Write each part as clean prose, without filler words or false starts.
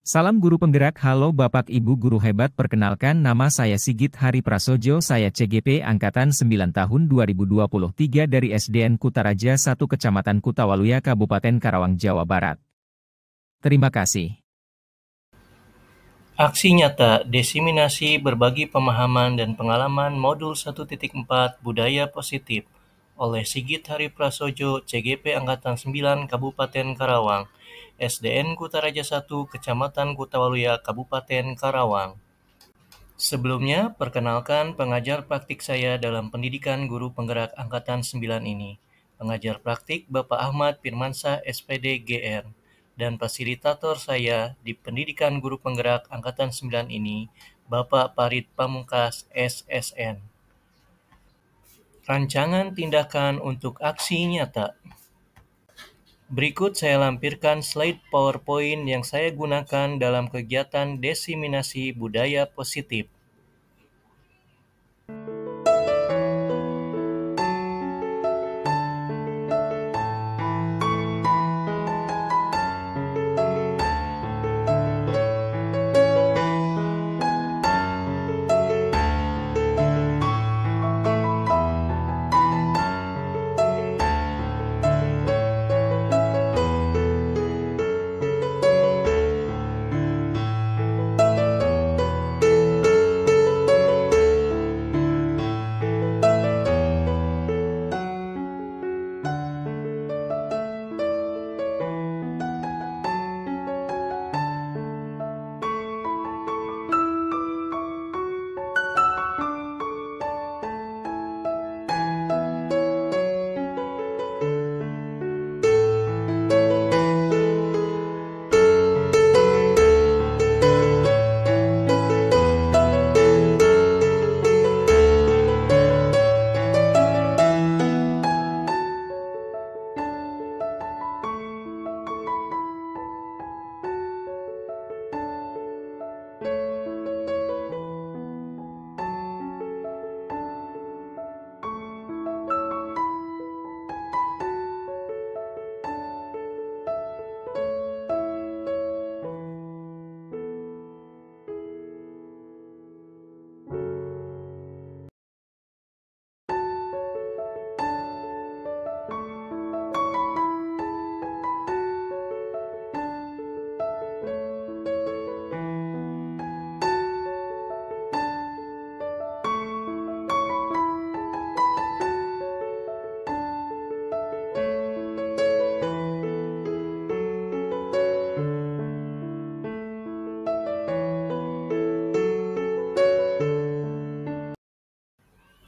Salam guru penggerak, halo Bapak Ibu guru hebat, perkenalkan nama saya Sigit Hari Prasojo, saya CGP Angkatan 9 tahun 2023 dari SDN Kutaraja 1 Kecamatan Kutawaluya Kabupaten Karawang, Jawa Barat. Terima kasih. Aksi nyata diseminasi berbagi pemahaman dan pengalaman modul 1.4 Budaya Positif oleh Sigit Hari Prasojo, CGP Angkatan 9 Kabupaten Karawang, SDN Kutaraja 1 Kecamatan Kutawaluya Kabupaten Karawang. Sebelumnya, perkenalkan pengajar praktik saya dalam pendidikan guru penggerak Angkatan 9 ini. Pengajar praktik Bapak Ahmad Firmansyah SPD GR, dan fasilitator saya di pendidikan guru penggerak Angkatan 9 ini, Bapak Parit Pamungkas SSN. Rancangan tindakan untuk aksi nyata. Berikut saya lampirkan slide PowerPoint yang saya gunakan dalam kegiatan diseminasi budaya positif.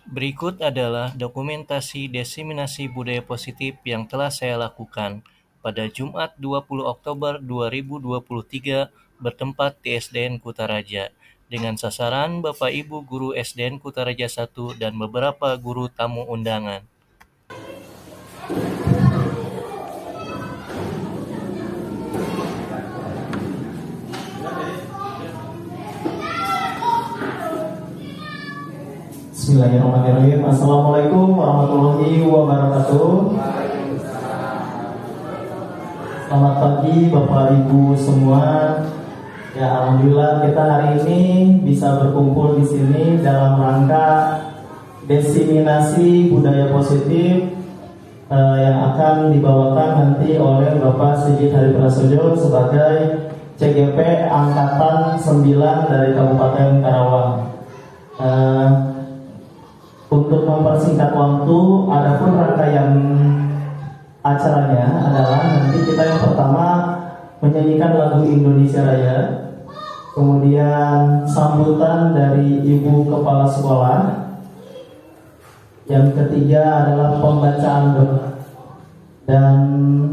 Berikut adalah dokumentasi diseminasi budaya positif yang telah saya lakukan pada Jumat 20 Oktober 2023 bertempat di SDN Kutaraja dengan sasaran Bapak Ibu Guru SDN Kutaraja 1 dan beberapa guru tamu undangan. Bismillahirrahmanirrahim. Assalamualaikum warahmatullahi wabarakatuh. Selamat pagi Bapak Ibu semua. Ya, alhamdulillah kita hari ini bisa berkumpul di sini dalam rangka diseminasi budaya positif yang akan dibawakan nanti oleh Bapak Sigit Hari Prasojo sebagai CGP Angkatan 9 dari Kabupaten Karawang. Untuk mempersingkat waktu, adapun rangkaian acaranya adalah nanti kita yang pertama menyanyikan lagu Indonesia Raya, kemudian sambutan dari Ibu Kepala Sekolah, yang ketiga adalah pembacaan doa, dan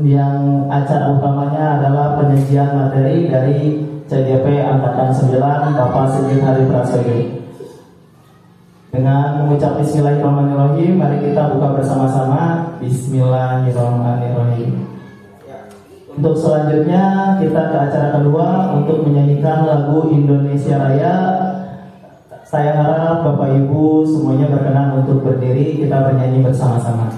yang acara utamanya adalah penyajian materi dari CGP Angkatan 9 Bapak Sigit Hari Prasojo. Dengan mengucap Bismillahirrahmanirrahim, mari kita buka bersama-sama. Bismillahirrahmanirrahim. Untuk selanjutnya kita ke acara kedua untuk menyanyikan lagu Indonesia Raya. Saya harap Bapak Ibu semuanya berkenan untuk berdiri, kita bernyanyi bersama-sama.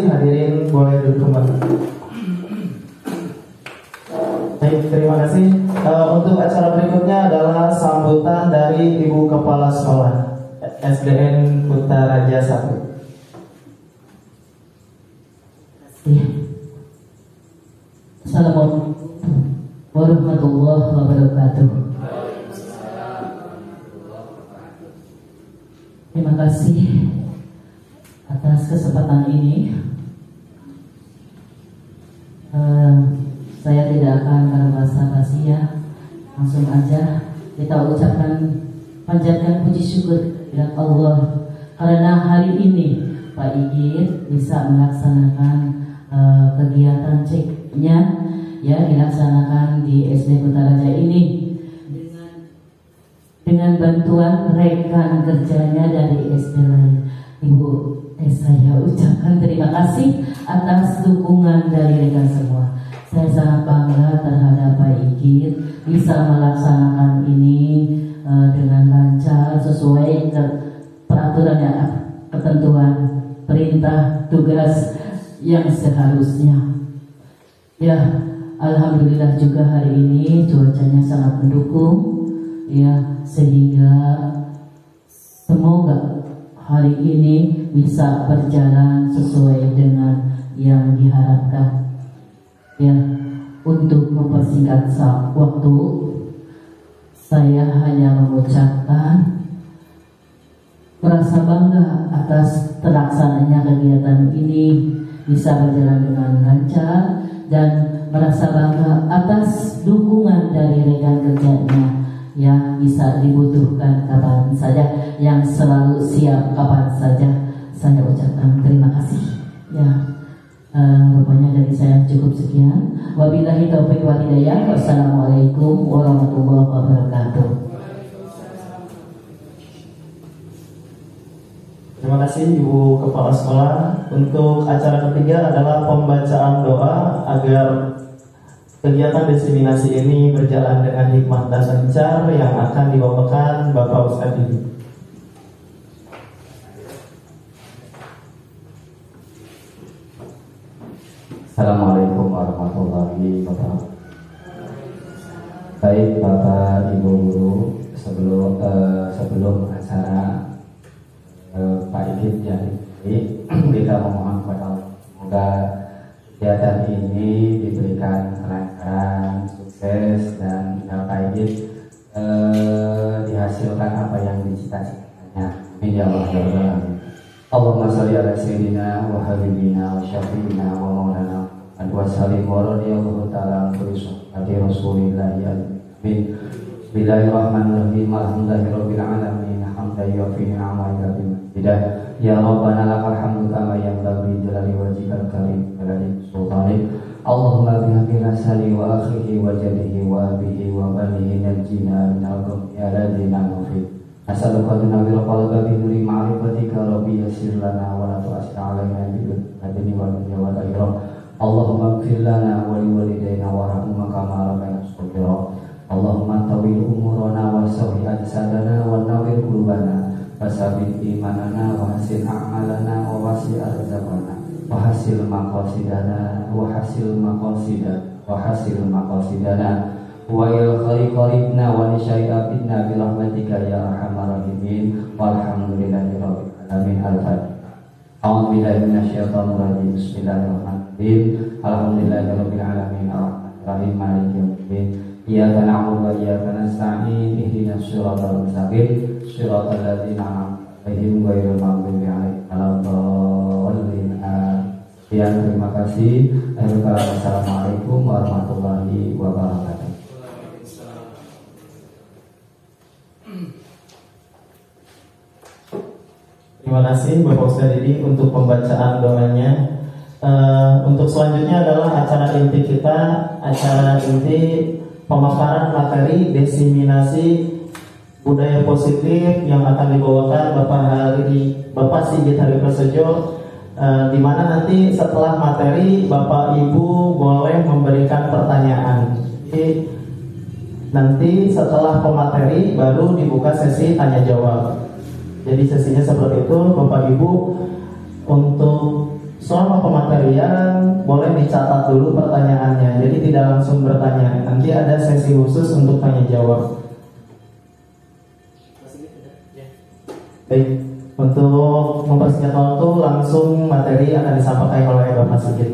kasih, hadirin boleh duduk kembali. Baik, terima kasih. Untuk acara berikutnya adalah sambutan dari Ibu Kepala Sekolah SDN Kutaraja 1. Assalamualaikum warahmatullahi wabarakatuh. Terima kasih atas kesempatan ini. Saya tidak akan berbasa-basi ya, langsung aja kita ucapkan panjatkan puji syukur kepada Allah karena hari ini Pak Igit bisa melaksanakan kegiatan ceknya ya, dilaksanakan di SD Kutaraja ini dengan bantuan rekan kerjanya dari SD lain. Ibu, saya ucapkan terima kasih atas dukungan dari rekan semua. Saya sangat bangga terhadap Pak Igit bisa melaksanakan ini dengan lancar sesuai peraturan dan ketentuan perintah tugas yang seharusnya. Ya, alhamdulillah juga hari ini cuacanya sangat mendukung ya, sehingga semoga hari ini bisa berjalan sesuai dengan yang diharapkan. Ya, untuk mempersingkat waktu, saya hanya mengucapkan merasa bangga atas terlaksananya kegiatan ini bisa berjalan dengan lancar, dan merasa bangga atas dukungan dari rekan kerjanya yang bisa dibutuhkan kapan saja, yang selalu siap kapan saja. Saya ucapkan terima kasih ya. Rupanya dari saya cukup sekian. Wabillahi taufiq wal hidayah. Wassalamualaikum warahmatullahi wabarakatuh. Terima kasih Ibu Kepala Sekolah. Untuk acara ketiga adalah pembacaan doa agar kegiatan diseminasi ini berjalan dengan hikmah dan lancar yang akan dibawakan Bapak Ustadz ini. Assalamualaikum warahmatullahi wabarakatuh. Baik Bapak Ibu Guru, sebelum acara Pak Igit yang ini kita memohon kepada Allah semoga kegiatan ini diberikan kelancaran, sukses, dan Pak Igit dihasilkan apa yang dicita-citanya. Amin ya Allah ya Rabbal alamin. Allahumma sholli ala sayyidina wa habibina wa syafiina wa maulana wa sallim wa radiyallahu ta'ala an Rasulillahi amin. Bismillahirrahmanirrahim. Alhamdulillahirabbil alamin. Hamdan yuwaffi ni'amahu wa yukafi'u. Ya Rabbana lakal hamdu kama yanbaghi jalali wajhikal karim wa li sultanik. Allahumma bihaqqi rasali wa akhihi wa jadihi wa abihi wa banihi najjina minal gham ya ladina mufi. As'aluka tunawwira qalba bi nuri ma'rifatika rabbi yassir lana wa la tu'assir 'alaina bi hadini wa dunya wal akhirah. Allahumma ighfir lana wa li walidayna warhamhuma kama rabbayana shaghira. Allahumma tawil umurana wa sahih ajsadana wa nawwir qulubana wa sabbit imanana wa hasin a'malana wa wasi' arzaqana wa hasil maqasidana wa hasil maqasidana wa il qaribna wa nisyaita fitna bi rahmatika ya arhamar rahimin walhamdulillahi rabbil alamin. Al-Fatihah. A'udzu billahi minasyaitonir rajim. Bismillahirrahmanirrahim. Alhamdulillahi rabbil alamin arrahmanir rahim maliki yaumiddin. Iyyaka na'budu wa iyyaka nasta'in. Ihdinas siratal mustaqim. Siratal ladzina an'amta 'alaihim ghairil maghdubi 'alaihim waladdallin. Terima kasih. Assalamualaikum warahmatullahi wabarakatuh. Terima kasih Bapak Ustadz Didi untuk pembacaan doanya. Untuk selanjutnya adalah acara inti kita, acara inti pemaparan materi diseminasi budaya positif yang akan dibawakan Bapak Sigit Hari Prasojo, di mana nanti setelah materi Bapak Ibu boleh memberikan pertanyaan. Jadi, nanti setelah pemateri baru dibuka sesi tanya jawab. Jadi sesinya seperti itu, Bapak Ibu. Untuk selama pematerian boleh dicatat dulu pertanyaannya, jadi tidak langsung bertanya. Nanti ada sesi khusus untuk tanya jawab. Baik, untuk mempersingkat waktu, langsung materi akan disampaikan oleh Bapak Sigit.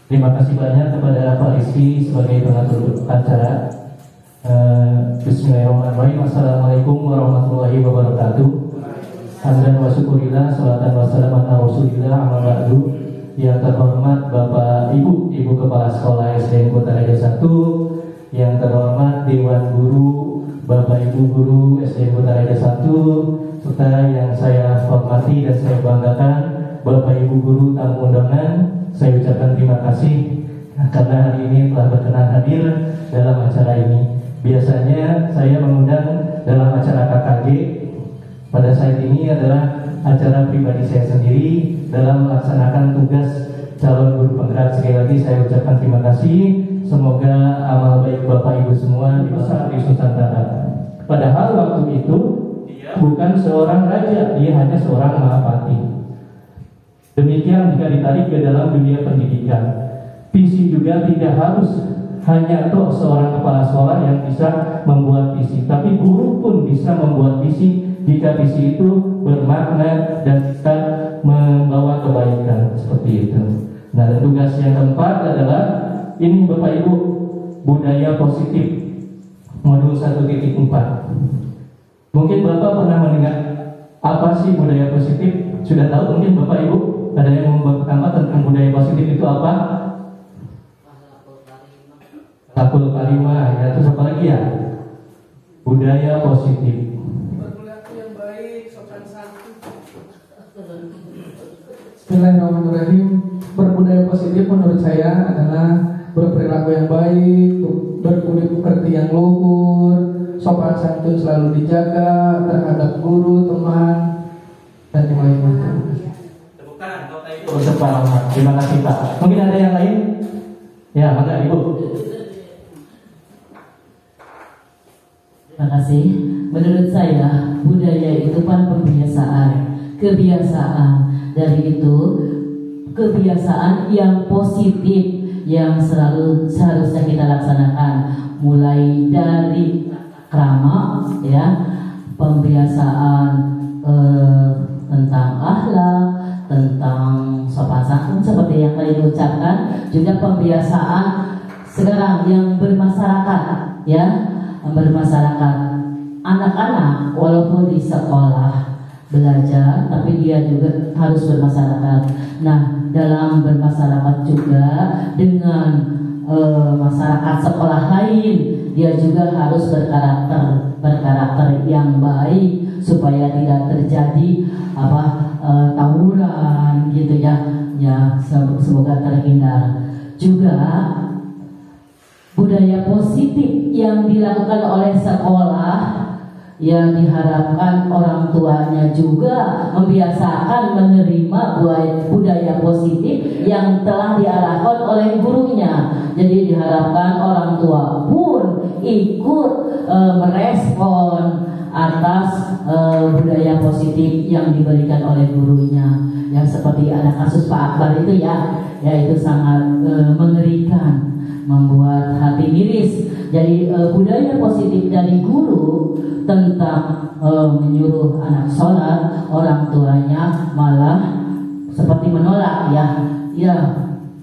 Terima kasih banyak kepada Pak Rizky sebagai pengatur acara. Bismillahirrahmanirrahim. Assalamualaikum warahmatullahi wabarakatuh. Hamdan wa syukurillah, salatan wa salaman ala Rasulillah, amma ba'du. Yang terhormat Bapak Ibu Kepala Sekolah SDN Kutaraja 1, yang terhormat Dewan Guru, Bapak Ibu Guru SDN Kutaraja 1, serta yang saya hormati dan saya banggakan Bapak Ibu Guru tamu undangan. Saya ucapkan terima kasih karena hari ini telah berkenan hadir dalam acara ini. Biasanya saya mengundang dalam acara KKG. Pada saat ini adalah acara pribadi saya sendiri dalam melaksanakan tugas calon guru penggerak. Sekali lagi saya ucapkan terima kasih. Semoga amal baik Bapak Ibu semua dibesar di Nusantara. Padahal waktu itu dia bukan seorang raja, dia hanya seorang mahapati. Demikian jika ditarik ke dalam dunia pendidikan. Visi juga tidak harus hanya untuk seorang kepala sekolah yang bisa membuat visi, tapi guru pun bisa membuat visi jika visi itu bermakna dan bisa membawa kebaikan, seperti itu. Nah, dan tugas yang keempat adalah ini Bapak Ibu, budaya positif modul 1.4. Mungkin Bapak pernah mendengar apa sih budaya positif? Sudah tahu mungkin Bapak Ibu? Ada yang mau berpendapat tentang budaya positif itu apa? Akhlakul karimah, ya, terus apa lagi ya? Budaya positif. Berperilaku yang baik, sopan santun. Bismillahirrahmanirrahim. Berbudaya positif menurut saya adalah berperilaku yang baik, berbudi pekerti yang luhur, sopan santun selalu dijaga terhadap guru, teman, dan yang lainnya. Terima kasih Pak. Mungkin ada yang lain? Ya, maka Ibu. Terima kasih. Menurut saya budaya itu kan kebiasaan. Dari itu kebiasaan yang positif yang selalu seharusnya kita laksanakan, mulai dari krama, ya, pembiasaan tentang akhlak, tentang sopan santun seperti yang tadi diucapkan, juga pembiasaan sekarang yang bermasyarakat, ya, bermasyarakat. Anak-anak walaupun di sekolah belajar, tapi dia juga harus bermasyarakat. Nah, dalam bermasyarakat juga dengan masyarakat sekolah lain, dia juga harus berkarakter yang baik supaya tidak terjadi tawuran gitu ya, semoga terhindar. Juga budaya positif yang dilakukan oleh sekolah, yang diharapkan orang tuanya juga membiasakan menerima budaya positif yang telah diarahkan oleh gurunya. Jadi diharapkan orang tua pun ikut merespon atas budaya positif yang diberikan oleh gurunya. Yang seperti ada kasus Pak Akbar itu ya itu sangat mengerikan, membuat hati miris. Jadi budaya positif dari guru tentang menyuruh anak sholat, orang tuanya malah seperti menolak, ya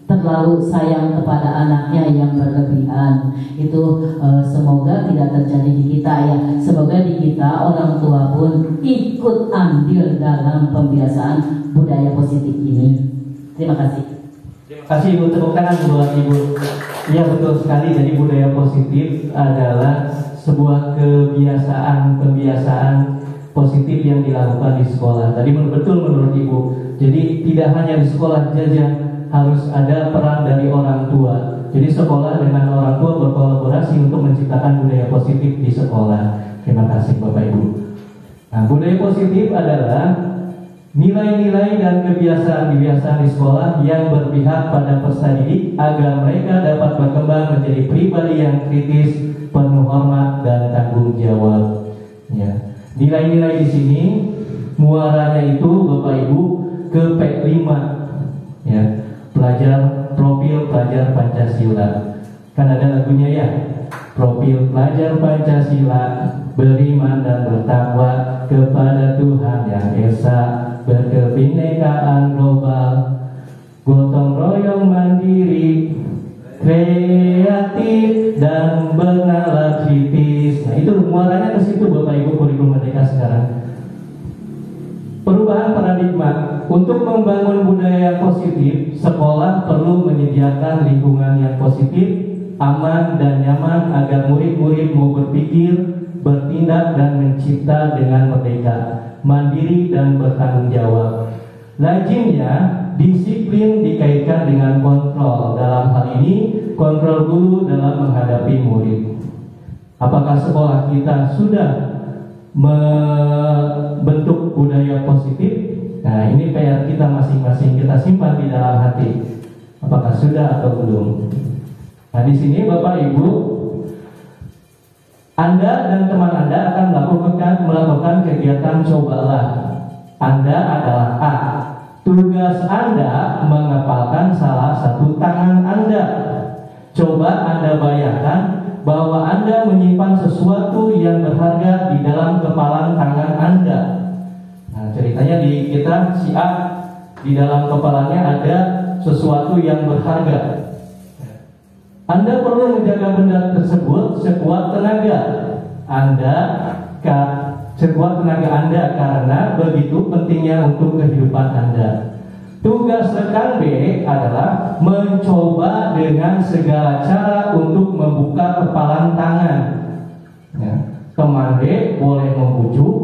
terlalu sayang kepada anaknya yang berlebihan. Itu semoga tidak terjadi di kita, ya. Semoga di kita orang tua pun ikut andil dalam pembiasaan budaya positif ini. Terima kasih. Terima kasih Ibu, tepuk tangan buat Ibu. Ya, betul sekali. Jadi budaya positif adalah sebuah kebiasaan positif yang dilakukan di sekolah. Tadi betul menurut Ibu. Jadi tidak hanya di sekolah saja, harus ada peran dari orang tua. Jadi sekolah dengan orang tua berkolaborasi untuk menciptakan budaya positif di sekolah. Terima kasih Bapak Ibu. Nah, budaya positif adalah nilai-nilai dan kebiasaan-kebiasaan di sekolah yang berpihak pada peserta didik agar mereka dapat berkembang menjadi pribadi yang kritis, penuh hormat dan tanggung jawab. Ya. Nilai-nilai di sini muaranya itu Bapak Ibu ke P5, ya, profil pelajar Pancasila. Kan ada lagunya ya, profil pelajar Pancasila, beriman dan bertakwa kepada Tuhan yang Esa, berkebinekaan global, gotong royong mandiri, kreatif dan bernalar kritis. Nah, itu muaranya ke situ Bapak Ibu kurikulum merdeka sekarang. Perubahan paradigma. Untuk membangun budaya yang positif, sekolah perlu menyediakan lingkungan yang positif, aman dan nyaman agar murid-murid mau berpikir, bertindak dan mencipta dengan merdeka, mandiri dan bertanggung jawab. Lazimnya disiplin dikaitkan dengan kontrol. Dalam hal ini kontrol guru dalam menghadapi murid. Apakah sekolah kita sudah membentuk budaya positif? Nah, ini PR kita masing-masing, kita simpan di dalam hati. Apakah sudah atau belum? Nah, di sini Bapak Ibu, Anda dan teman Anda akan melakukan kegiatan cobalah. Anda adalah A. Tugas Anda mengepalkan salah satu tangan Anda. Coba Anda bayangkan bahwa Anda menyimpan sesuatu yang berharga di dalam kepalan tangan Anda. Nah, ceritanya di kita si A, di dalam kepalanya ada sesuatu yang berharga. Anda perlu menjaga benda tersebut sekuat tenaga Anda karena begitu pentingnya untuk kehidupan Anda. Tugas rekan B adalah mencoba dengan segala cara untuk membuka kepalan tangan. Ya. Teman B boleh membujuk,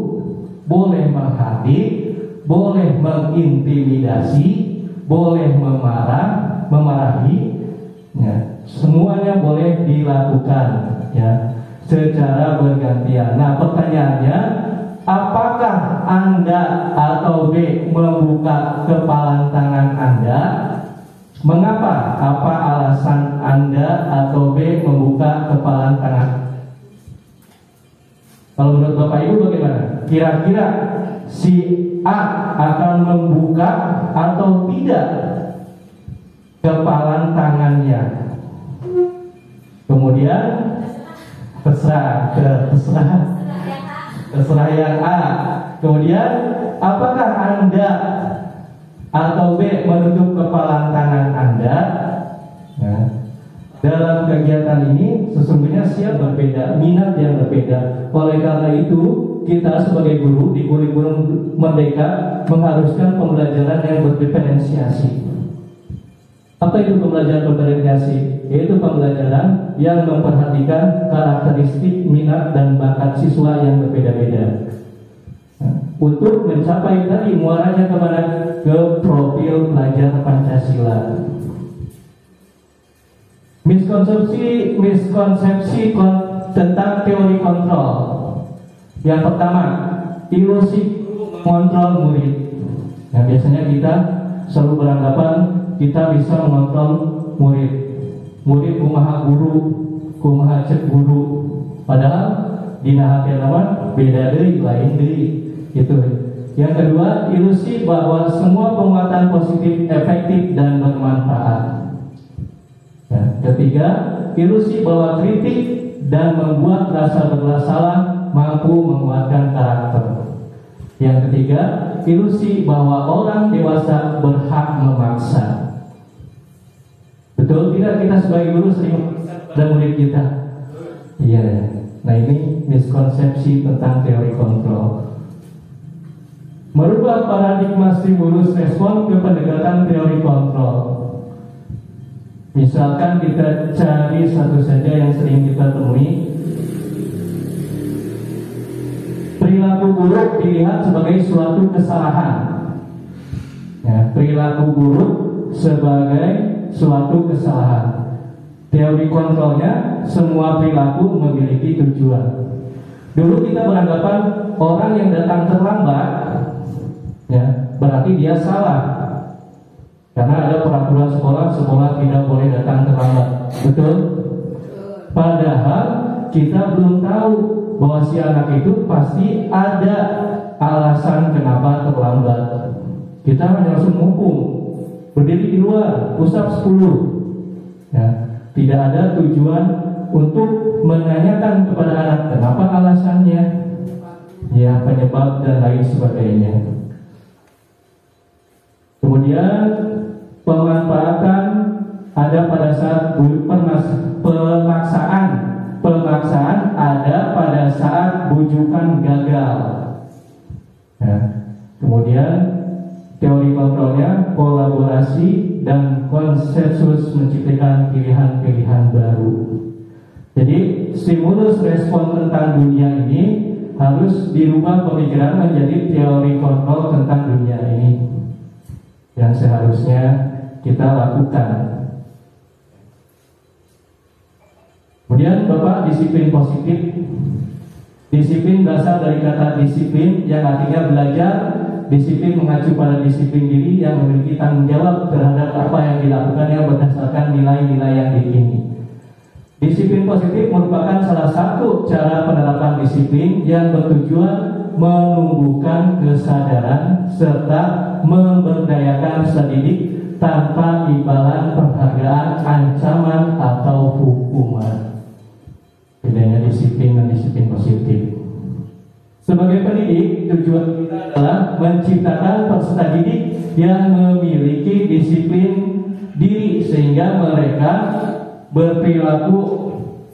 boleh menghardik, boleh mengintimidasi, boleh memarahi, ya. Semuanya boleh dilakukan, ya, secara bergantian. Nah, pertanyaannya, apakah Anda atau B membuka kepalan tangan Anda? Mengapa? Apa alasan Anda atau B membuka kepalan tangan? Kalau menurut Bapak Ibu bagaimana? Kira-kira si A akan membuka atau tidak kepalan tangannya? Kemudian terserah yang A. Kemudian apakah Anda atau B menutup kepalan tangan Anda? Ya. Dalam kegiatan ini sesungguhnya siap berbeda, minat yang berbeda. Oleh karena itu kita sebagai guru di kurikulum merdeka mengharuskan pembelajaran yang berdiferensiasi. Apa itu pembelajaran bervariasi? Yaitu pembelajaran yang memperhatikan karakteristik, minat, dan bakat siswa yang berbeda-beda. Untuk mencapai tadi muaranya kemana? Ke profil pelajar Pancasila. Miskonsepsi tentang teori kontrol. Yang pertama, ilusi mengontrol murid. Nah, biasanya kita selalu beranggapan kita bisa mengontrol murid. Murid kumaha guru, kumaha cek guru. Padahal dina hati lawan beda deui, lain deui. Gitu. Yang kedua, ilusi bahwa semua penguatan positif efektif dan bermanfaat. Ya. Ketiga, ilusi bahwa kritik dan membuat rasa bersalah mampu menguatkan karakter. Yang ketiga, ilusi bahwa orang dewasa berhak memaksa. Betul tidak kita sebagai guru sering dan murid kita? Iya. Nah, ini miskonsepsi tentang teori kontrol. Merubah paradigma stimulus respon ke pendekatan teori kontrol. Misalkan kita cari satu saja yang sering kita temui, buruk dilihat sebagai suatu kesalahan. Ya, perilaku buruk sebagai suatu kesalahan. Teori kontrolnya, semua perilaku memiliki tujuan. Dulu kita beranggapan orang yang datang terlambat, ya, berarti dia salah. Karena ada peraturan sekolah tidak boleh datang terlambat. Betul? Padahal kita belum tahu bahwa si anak itu pasti ada alasan kenapa terlambat. Kita hanya langsung menghukum, berdiri di luar, pusat 10. Ya, tidak ada tujuan untuk menanyakan kepada anak kenapa alasannya, ya, penyebab dan lain sebagainya. Kemudian pemanfaatan ada pada saat pemaksaan ada pada saat bujukan gagal. Ya. Kemudian teori kontrolnya kolaborasi dan konsensus menciptakan pilihan-pilihan baru. Jadi stimulus respon tentang dunia ini harus dirubah pemikiran menjadi teori kontrol tentang dunia ini yang seharusnya kita lakukan. Kemudian Bapak, disiplin positif. Disiplin berasal dari kata disiplin yang artinya belajar. Disiplin mengacu pada disiplin diri yang memiliki tanggung jawab terhadap apa yang dilakukannya berdasarkan nilai-nilai yang diingini. Disiplin positif merupakan salah satu cara penerapan disiplin yang bertujuan menumbuhkan kesadaran serta memberdayakan peserta didik tanpa imbalan penghargaan, ancaman atau hukuman. Bedanya disiplin dan disiplin positif. Sebagai pendidik, tujuan kita adalah menciptakan peserta didik yang memiliki disiplin diri sehingga mereka berperilaku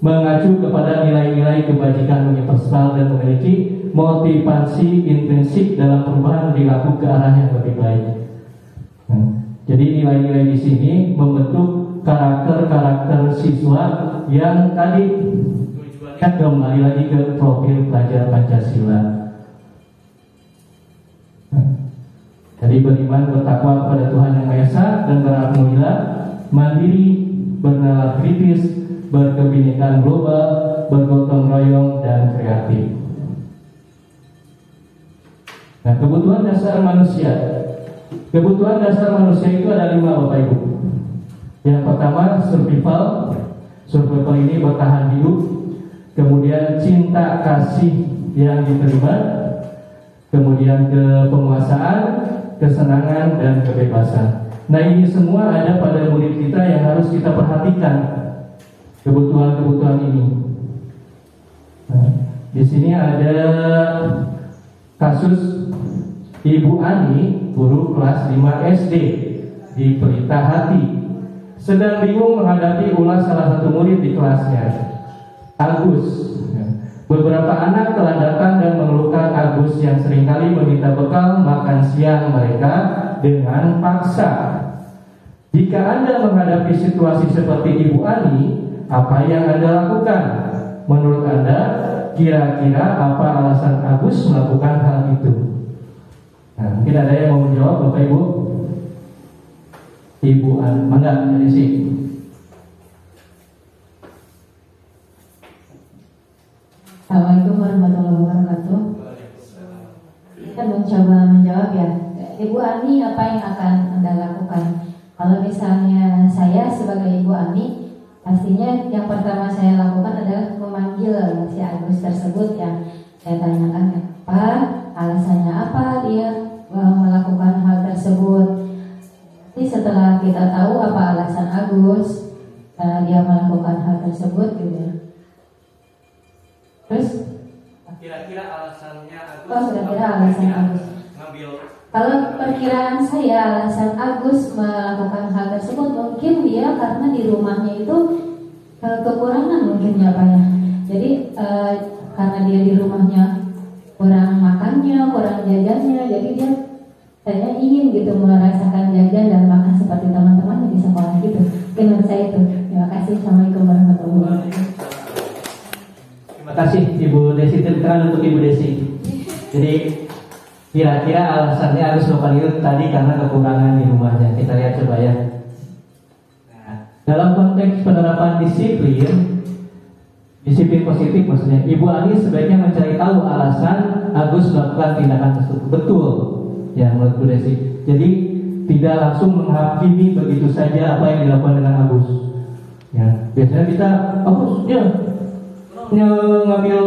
mengacu kepada nilai-nilai kebajikan universal dan memiliki motivasi intrinsik dalam perubahan perilaku ke arah yang lebih baik. Jadi nilai-nilai di sini membentuk karakter-karakter siswa yang tadi tujuannya kembali lagi ke profil pelajar Pancasila. Jadi beriman, bertakwa kepada Tuhan Yang Maha Esa dan beralhamdulillah, mandiri, bernalar kritis, berkebinekaan global, bergotong royong dan kreatif. Nah, kebutuhan dasar manusia. Kebutuhan dasar manusia itu ada 5, Bapak Ibu. Yang pertama survival. Survival ini bertahan hidup. Kemudian cinta kasih yang diterima. Kemudian kepenguasaan, kesenangan dan kebebasan. Nah, ini semua ada pada murid kita yang harus kita perhatikan. Kebutuhan-kebutuhan ini. Nah, di sini ada kasus Ibu Ani, guru kelas 5 SD di Pelita Hati, sedang bingung menghadapi ulas salah satu murid di kelasnya, Agus. Beberapa anak telah datang dan mengeluhkan Agus yang seringkali meminta bekal makan siang mereka dengan paksa. Jika Anda menghadapi situasi seperti Ibu Ani, apa yang Anda lakukan? Menurut Anda, kira-kira apa alasan Agus melakukan hal itu? Nah, mungkin ada yang mau menjawab, Bapak Ibu? Ibu Ani, mana dari sini? Assalamualaikum warahmatullahi wabarakatuh. Kita mencoba menjawab ya. Ibu Ani, apa yang akan Anda lakukan? Kalau misalnya saya sebagai Ibu Ani, pastinya yang pertama saya lakukan adalah memanggil si Agus tersebut ya. Saya tanyakan apa, alasannya apa dia melakukan hal tersebut. Jadi setelah kita tahu apa alasan Agus dia melakukan hal tersebut gitu ya. Terus kira-kira alasannya Agus. Kira-kira alasan Agus. Ngambil. Kalau perkiraan saya alasan Agus melakukan hal tersebut mungkin dia karena di rumahnya itu kekurangan mungkin ya Pak ya. Jadi karena dia di rumahnya kurang makannya, kurang jajannya, jadi dia saya ingin gitu merasakan jajan dan makan seperti teman-teman di sekolah gitu. Menurut saya itu. Terima kasih. Assalamualaikum warahmatullahi wabarakatuh. Terima kasih Ibu Desi, tepuk tangan untuk Ibu Desi. Jadi kira-kira alasannya harus melakukan itu tadi karena kekurangan di rumahnya. Kita lihat coba ya. Nah, dalam konteks penerapan disiplin positif maksudnya, Ibu Ani sebaiknya mencari tahu alasan Agus melakukan tindakan tersebut. Betul, ya menurut Bu Desi. Jadi tidak langsung menghakimi begitu saja apa yang dilakukan dengan Agus. Ya, biasanya kita Agus ya ngambil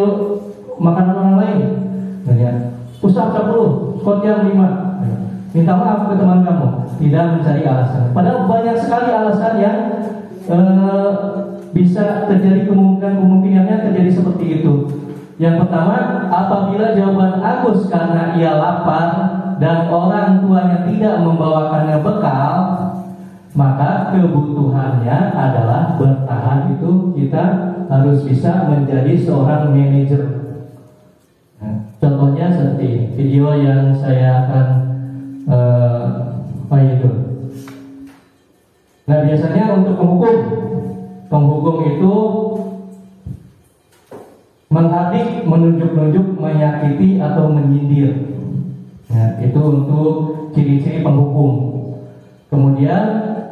makanan orang lain. Nah, ya. Ustaz 10, skot yang 5. Minta maaf ke teman kamu. Tidak mencari alasan. Padahal banyak sekali alasan yang bisa terjadi, kemungkinannya terjadi seperti itu. Yang pertama, apabila jawaban Agus karena ia lapar dan orang tuanya tidak membawakannya bekal, maka kebutuhannya adalah bertahan. Itu kita harus bisa menjadi seorang manajer. Contohnya seperti ini, video yang saya akan itu. Nah, biasanya untuk penghukum itu menghadik, menunjuk-nunjuk, menyakiti atau menyindir. Nah, itu untuk ciri-ciri penghukum. Kemudian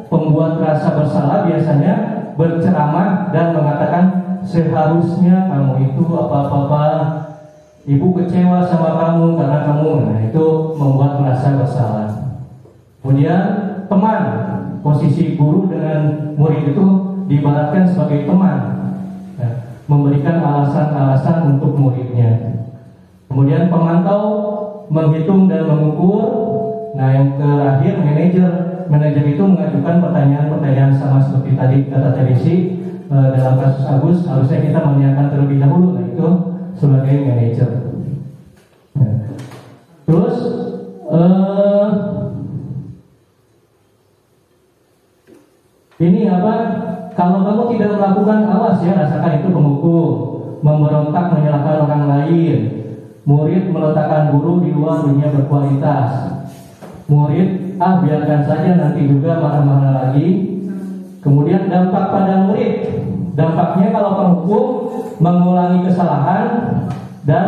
pembuat rasa bersalah biasanya berceramah dan mengatakan seharusnya kamu itu apa-apa. Ibu kecewa sama kamu karena kamu, nah itu membuat merasa bersalah. Kemudian teman, posisi guru dengan murid itu diibaratkan sebagai teman, ya, memberikan alasan-alasan untuk muridnya. Kemudian pemantau, menghitung dan mengukur. Nah yang terakhir manajer itu mengajukan pertanyaan-pertanyaan sama seperti tadi kata Teresi. Dalam kasus Agus harusnya kita menanyakan terlebih dahulu. Nah itu sebagai manajer. Terus ini apa? Kalau kamu tidak melakukan, awas ya, rasakan itu pemukul, memberontak, menyalahkan orang lain. Murid meletakkan guru di luar dunia berkualitas. Murid, biarkan saja nanti juga marah-marah lagi. Kemudian dampak pada murid. Dampaknya kalau penghukum mengulangi kesalahan dan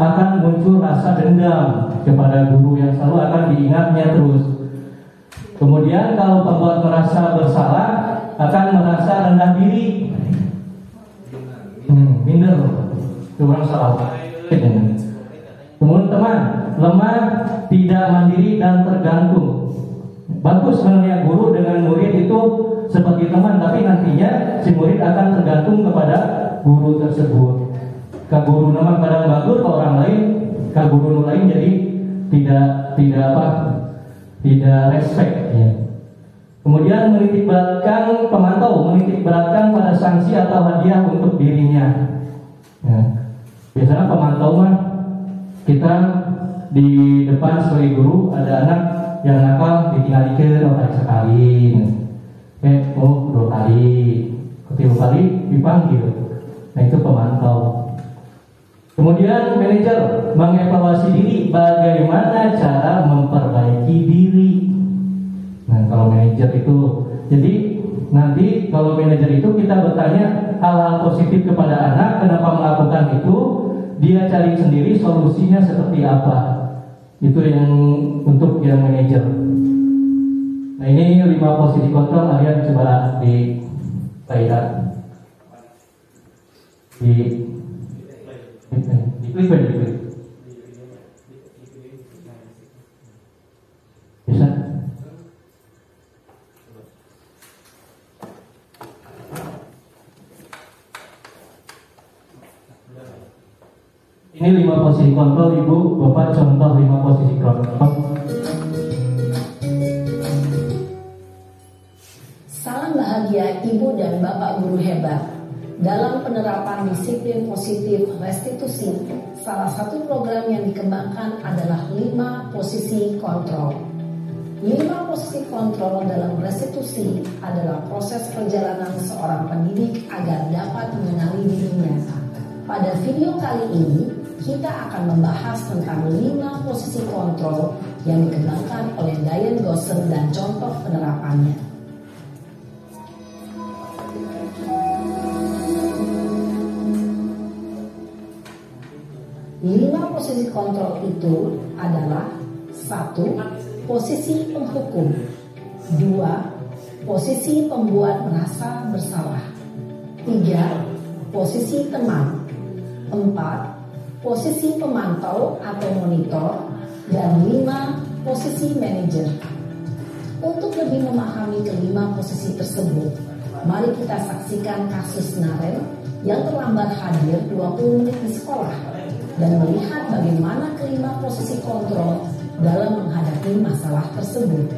akan muncul rasa dendam kepada guru yang selalu akan diingatnya terus. Kemudian kalau pembuat merasa bersalah akan merasa rendah diri, minder, itu orang salah. Kemudian teman, lemah, tidak mandiri dan tergantung. Bagus melihat guru dengan murid itu seperti teman, tapi nantinya si murid akan tergantung kepada guru tersebut. Ke guru nama kadang bagus, ke orang lain, ke guru lain jadi tidak respect ya. Kemudian menitik beratkan pemantau, menitik beratkan pada sanksi atau hadiah untuk dirinya. Ya. Biasanya pemantau mah kita di depan sebagai guru ada anak yang nakal ditinggalkan sekali. 2 kali, ketiga kali dipanggil. Nah itu pemantau. Kemudian manajer mengevaluasi diri, bagaimana cara memperbaiki diri. Nah kalau manajer itu, jadi nanti kalau manajer itu kita bertanya hal-hal positif kepada anak, kenapa melakukan itu, dia cari sendiri solusinya seperti apa. Itu yang untuk yang manajer. Nah ini 5 posisi kontrol, kalian coba dilihat di klik. Bisa? Ini 5 posisi kontrol, Ibu, Bapak contoh 5 posisi kontrol. Salam bahagia Ibu dan Bapak guru hebat. Dalam penerapan disiplin positif restitusi, salah satu program yang dikembangkan adalah 5 posisi kontrol. 5 posisi kontrol dalam restitusi adalah proses perjalanan seorang pendidik agar dapat mengenali dirinya. Pada video kali ini, kita akan membahas tentang 5 posisi kontrol yang dikembangkan oleh Diane Gosser dan contoh penerapannya. 5 5 posisi kontrol itu adalah 1. Posisi penghukum, 2. Posisi pembuat merasa bersalah, 3. Posisi teman, 4. Posisi pemantau atau monitor, dan 5. Posisi manajer. Untuk lebih memahami kelima posisi tersebut, mari kita saksikan kasus Naren yang terlambat hadir 20 menit di sekolah dan melihat bagaimana kelima posisi kontrol dalam menghadapi masalah tersebut.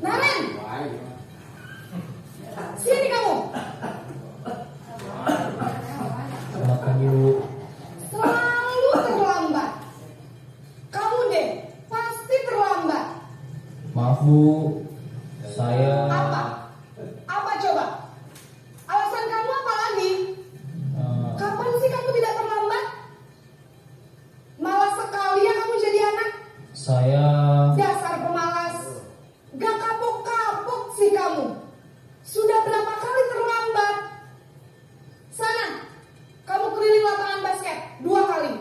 Naren, sini kamu. Selalu terlambat. Kamu deh, pasti terlambat. Maaf Bu, saya Apa coba? Alasan kamu apa lagi? Kapan sih kamu tidak terlambat? Malas sekali ya kamu jadi anak. saya Dasar pemalas. Gak kapok-kapok sih kamu. Sudah berapa kali terlambat? Sana, kamu keliling lapangan basket 2 kali.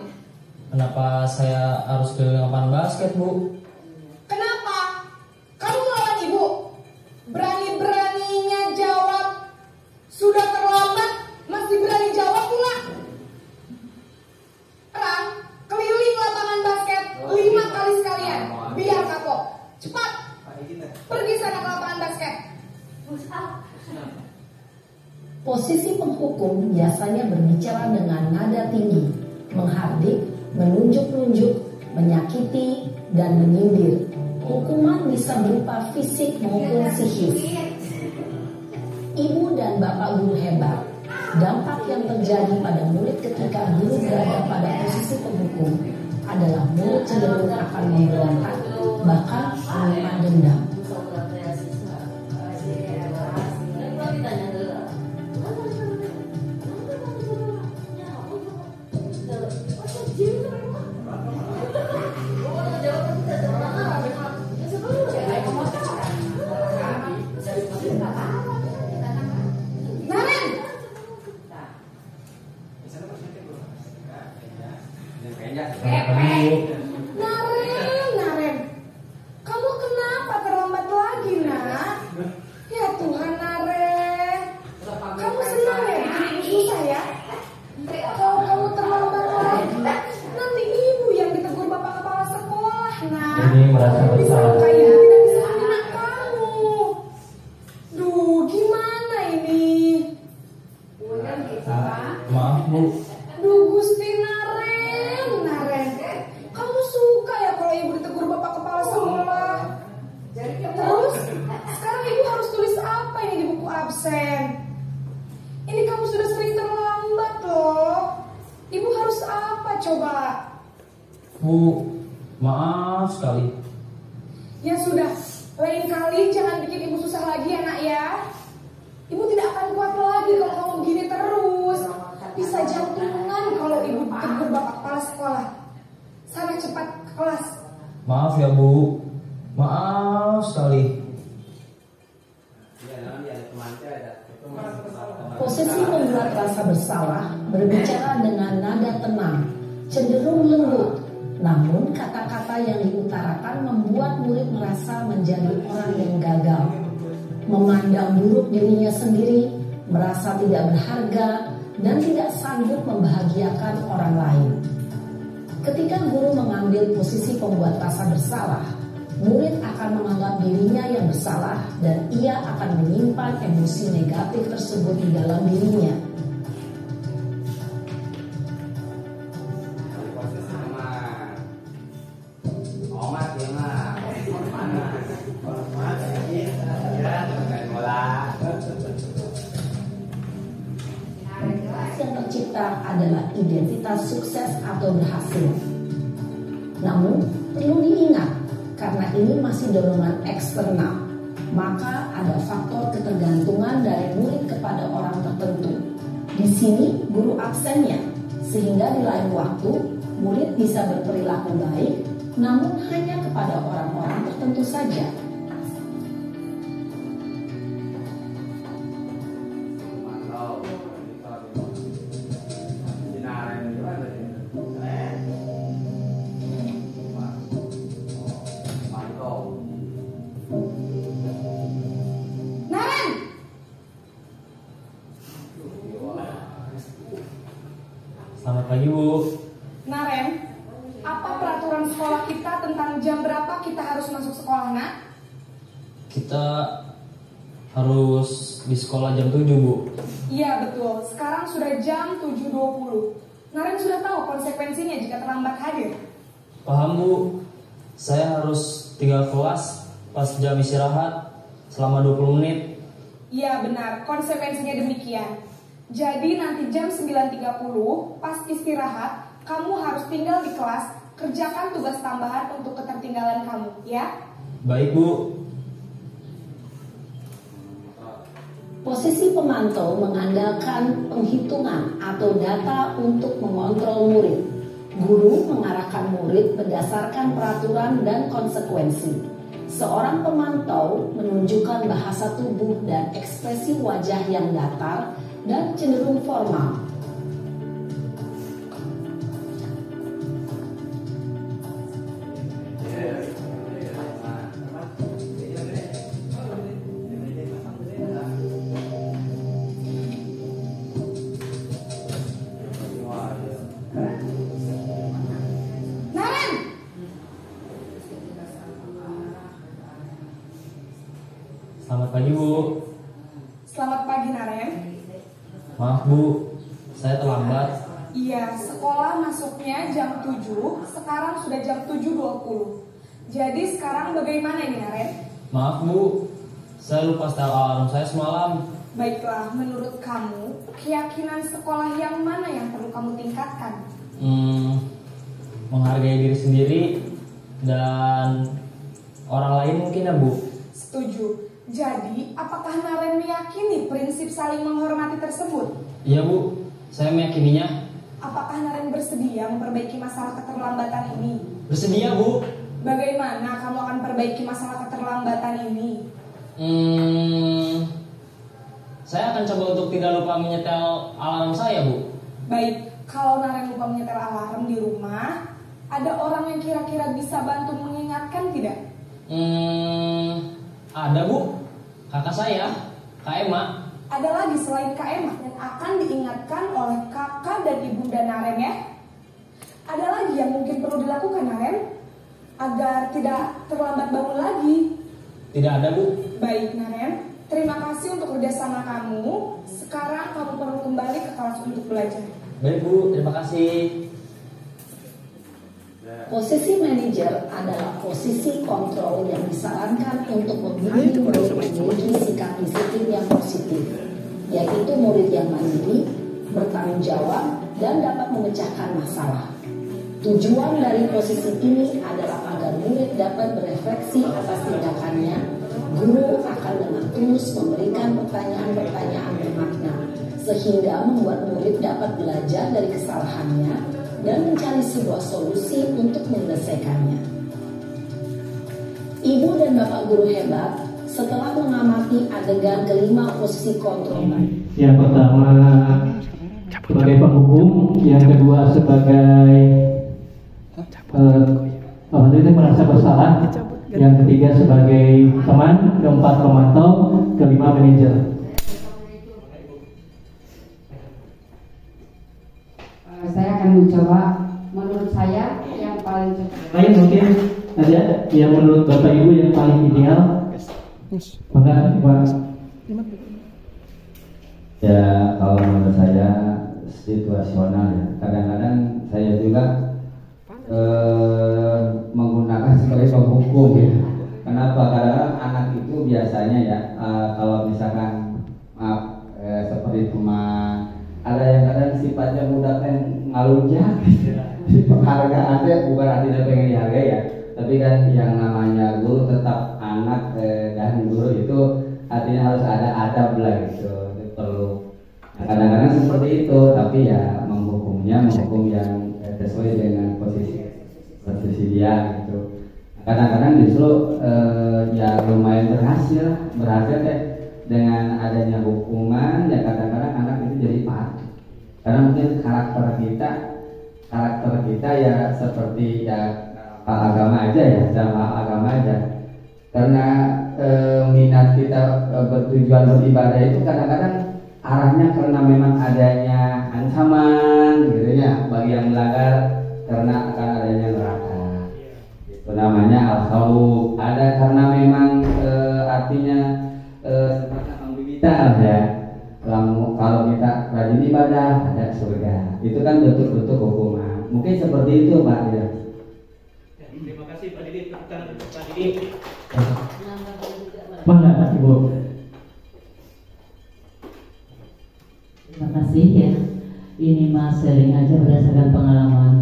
kenapa saya harus keliling lapangan basket Bu? Kenapa? Kamu melawan ibu? Berani-beraninya jawab. Sudah terlambat, masih berani jawab pula. Ran, keliling lapangan basket 5 kali sekalian. Biar kapok. Cepat. Pergi sana ke lapangan basket. Posisi penghukum biasanya berbicara dengan nada tinggi, menghardik, menunjuk-nunjuk, menyakiti, dan menyindir. Hukuman bisa berupa fisik maupun psikis. Ibu dan bapak guru hebat, dampak yang terjadi pada murid ketika guru berada pada posisi penghukum adalah murid cenderung akan memberontak, bahkan menyimpan dendam. Naren, Naren, kamu kenapa terlambat lagi, nak? Ya Tuhan, Naren, kamu senang ya bikin ibu susah ya? Kalau kamu terlambat lagi, nanti ibu yang ditegur bapak kepala sekolah, nak. Ini merasa bersalah. Disangka ibu tidak bisa anak kamu. Duh, gimana ini? Maaf Bu, Duh Gusti Naren, kamu suka ya kalau ibu ditegur bapak kepala sekolah? Terus sekarang ibu harus tulis apa ini di buku absen? Ini kamu sudah sering terlambat loh. Ibu harus apa coba? Bu, maaf sekali. Ya sudah, lain kali jangan bikin ibu susah lagi ya nak ya. Ibu tidak akan kuat lagi kalau kamu begini terus. Bisa jantungan kalau ibu ditegur bapak kepala sekolah. Sana cepat ke kelas. Maaf ya Bu, maaf sekali. Posisi membuat rasa bersalah berbicara dengan nada tenang, cenderung lembut. Namun kata-kata yang diutarakan membuat murid merasa menjadi orang yang gagal, memandang buruk dirinya sendiri, merasa tidak berharga, dan tidak sanggup membahagiakan orang lain. Ketika guru mengambil posisi pembuat rasa bersalah, murid akan menganggap dirinya yang bersalah dan ia akan menyimpan emosi negatif tersebut di dalam dirinya. Yang tercipta adalah identitas sukses atau berhasil. Namun, perlu diingat, karena ini masih dorongan eksternal, maka ada faktor ketergantungan dari murid kepada orang tertentu. Di sini, guru absennya, sehingga di lain waktu murid bisa berperilaku baik, namun hanya kepada orang-orang tertentu saja. Selamat pagi, Bu. Naren, apa peraturan sekolah kita tentang jam berapa kita harus masuk sekolah, Nak? Kita harus di sekolah jam 7, Bu. Iya, betul. Sekarang sudah jam 7.20. Naren sudah tahu konsekuensinya jika terlambat hadir. Paham, Bu. Saya harus tinggal kelas pas jam istirahat selama 20 menit. Iya, benar. Konsekuensinya demikian. Jadi nanti jam 9.30 pas istirahat, kamu harus tinggal di kelas, kerjakan tugas tambahan untuk ketertinggalan kamu, ya? Baik, Bu. Posisi pemantau mengandalkan penghitungan atau data untuk mengontrol murid. Guru mengarahkan murid berdasarkan peraturan dan konsekuensi. Seorang pemantau menunjukkan bahasa tubuh dan ekspresi wajah yang datar dan cenderung formal. Naren! Selamat pagi, Bu. Selamat pagi, Naren. Maaf, Bu. Saya terlambat. Iya, sekolah masuknya jam 7, sekarang sudah jam 7.20. Jadi sekarang bagaimana ini, Naren? Maaf, Bu. Saya lupa setel alarm saya semalam. Baiklah, menurut kamu, keyakinan sekolah yang mana yang perlu kamu tingkatkan? Menghargai diri sendiri dan orang lain mungkin, ya, Bu. Setuju. Jadi, apakah Naren meyakini prinsip saling menghormati tersebut? Iya, Bu. Saya meyakininya. Apakah Naren bersedia memperbaiki masalah keterlambatan ini? Bersedia, Bu. Bagaimana kamu akan perbaiki masalah keterlambatan ini? Saya akan coba untuk tidak lupa menyetel alarm saya, Bu. Baik, kalau Naren lupa menyetel alarm di rumah, ada orang yang kira-kira bisa bantu mengingatkan tidak? Ada, Bu. Kakak saya, Kak Emma. Ada lagi selain Kak Emma yang akan diingatkan oleh kakak dan ibunda Naren, ya? Ada lagi yang mungkin perlu dilakukan, Naren, agar tidak terlambat bangun lagi? Tidak ada, Bu. Baik, Naren. Terima kasih untuk kerjasama kamu. Sekarang kamu perlu kembali ke kelas untuk belajar. Baik, Bu. Terima kasih. Posisi manajer adalah posisi kontrol yang disarankan untuk membimbing murid memiliki sikap disiplin yang positif, yaitu murid yang mandiri, bertanggung jawab, dan dapat memecahkan masalah. Tujuan dari posisi ini adalah agar murid dapat berefleksi atas tindakannya. Guru akan dengan tulus memberikan pertanyaan-pertanyaan bermakna, sehingga membuat murid dapat belajar dari kesalahannya dan mencari sebuah solusi untuk menyelesaikannya. Ibu dan Bapak guru hebat, setelah mengamati adegan kelima posisi kontrol. Yang pertama sebagai penghubung, yang kedua sebagai merasa bersalah, yang ketiga sebagai teman, keempat pemantau, kelima manajer. Saya akan mencoba, menurut saya yang paling cepat. Lain mungkin ada yang menurut Bapak Ibu yang paling ideal. Maka Pak. Ya, kalau menurut saya situasional ya. Kadang-kadang saya juga menggunakan sebagai penghukum ya. Kenapa? Karena anak itu biasanya ya kalau misalkan maaf seperti teman, ada yang kadang sifatnya mudah kan ngalunjak. Penghargaannya bukan artinya pengen dihargai ya, tapi kan yang namanya guru tetap anak dan guru itu artinya harus ada adab lah gitu, itu perlu. Nah, kadang-kadang seperti itu, tapi ya menghukum menghukumnya menghukum yang sesuai dengan posisi dia gitu. Kadang-kadang justru ya lumayan berhasil dengan adanya hukuman ya kadang-kadang anak itu jadi patuh karena mungkin karakter kita ya seperti ya agama aja ya sama agama aja karena minat kita bertujuan beribadah itu kadang-kadang arahnya karena memang adanya ancaman gitu ya bagi yang melanggar karena akan adanya neraka itu namanya al-khawf ada karena memang artinya seperti ambiguitas ya kalau kita rajin ibadah ada surga itu kan bentuk-bentuk hukuman mungkin seperti itu Pak ya. Terima kasih Pak Didi Pak Didi mana Pak Ibu. Terima kasih ya. Ini Mas sharing aja berdasarkan pengalaman.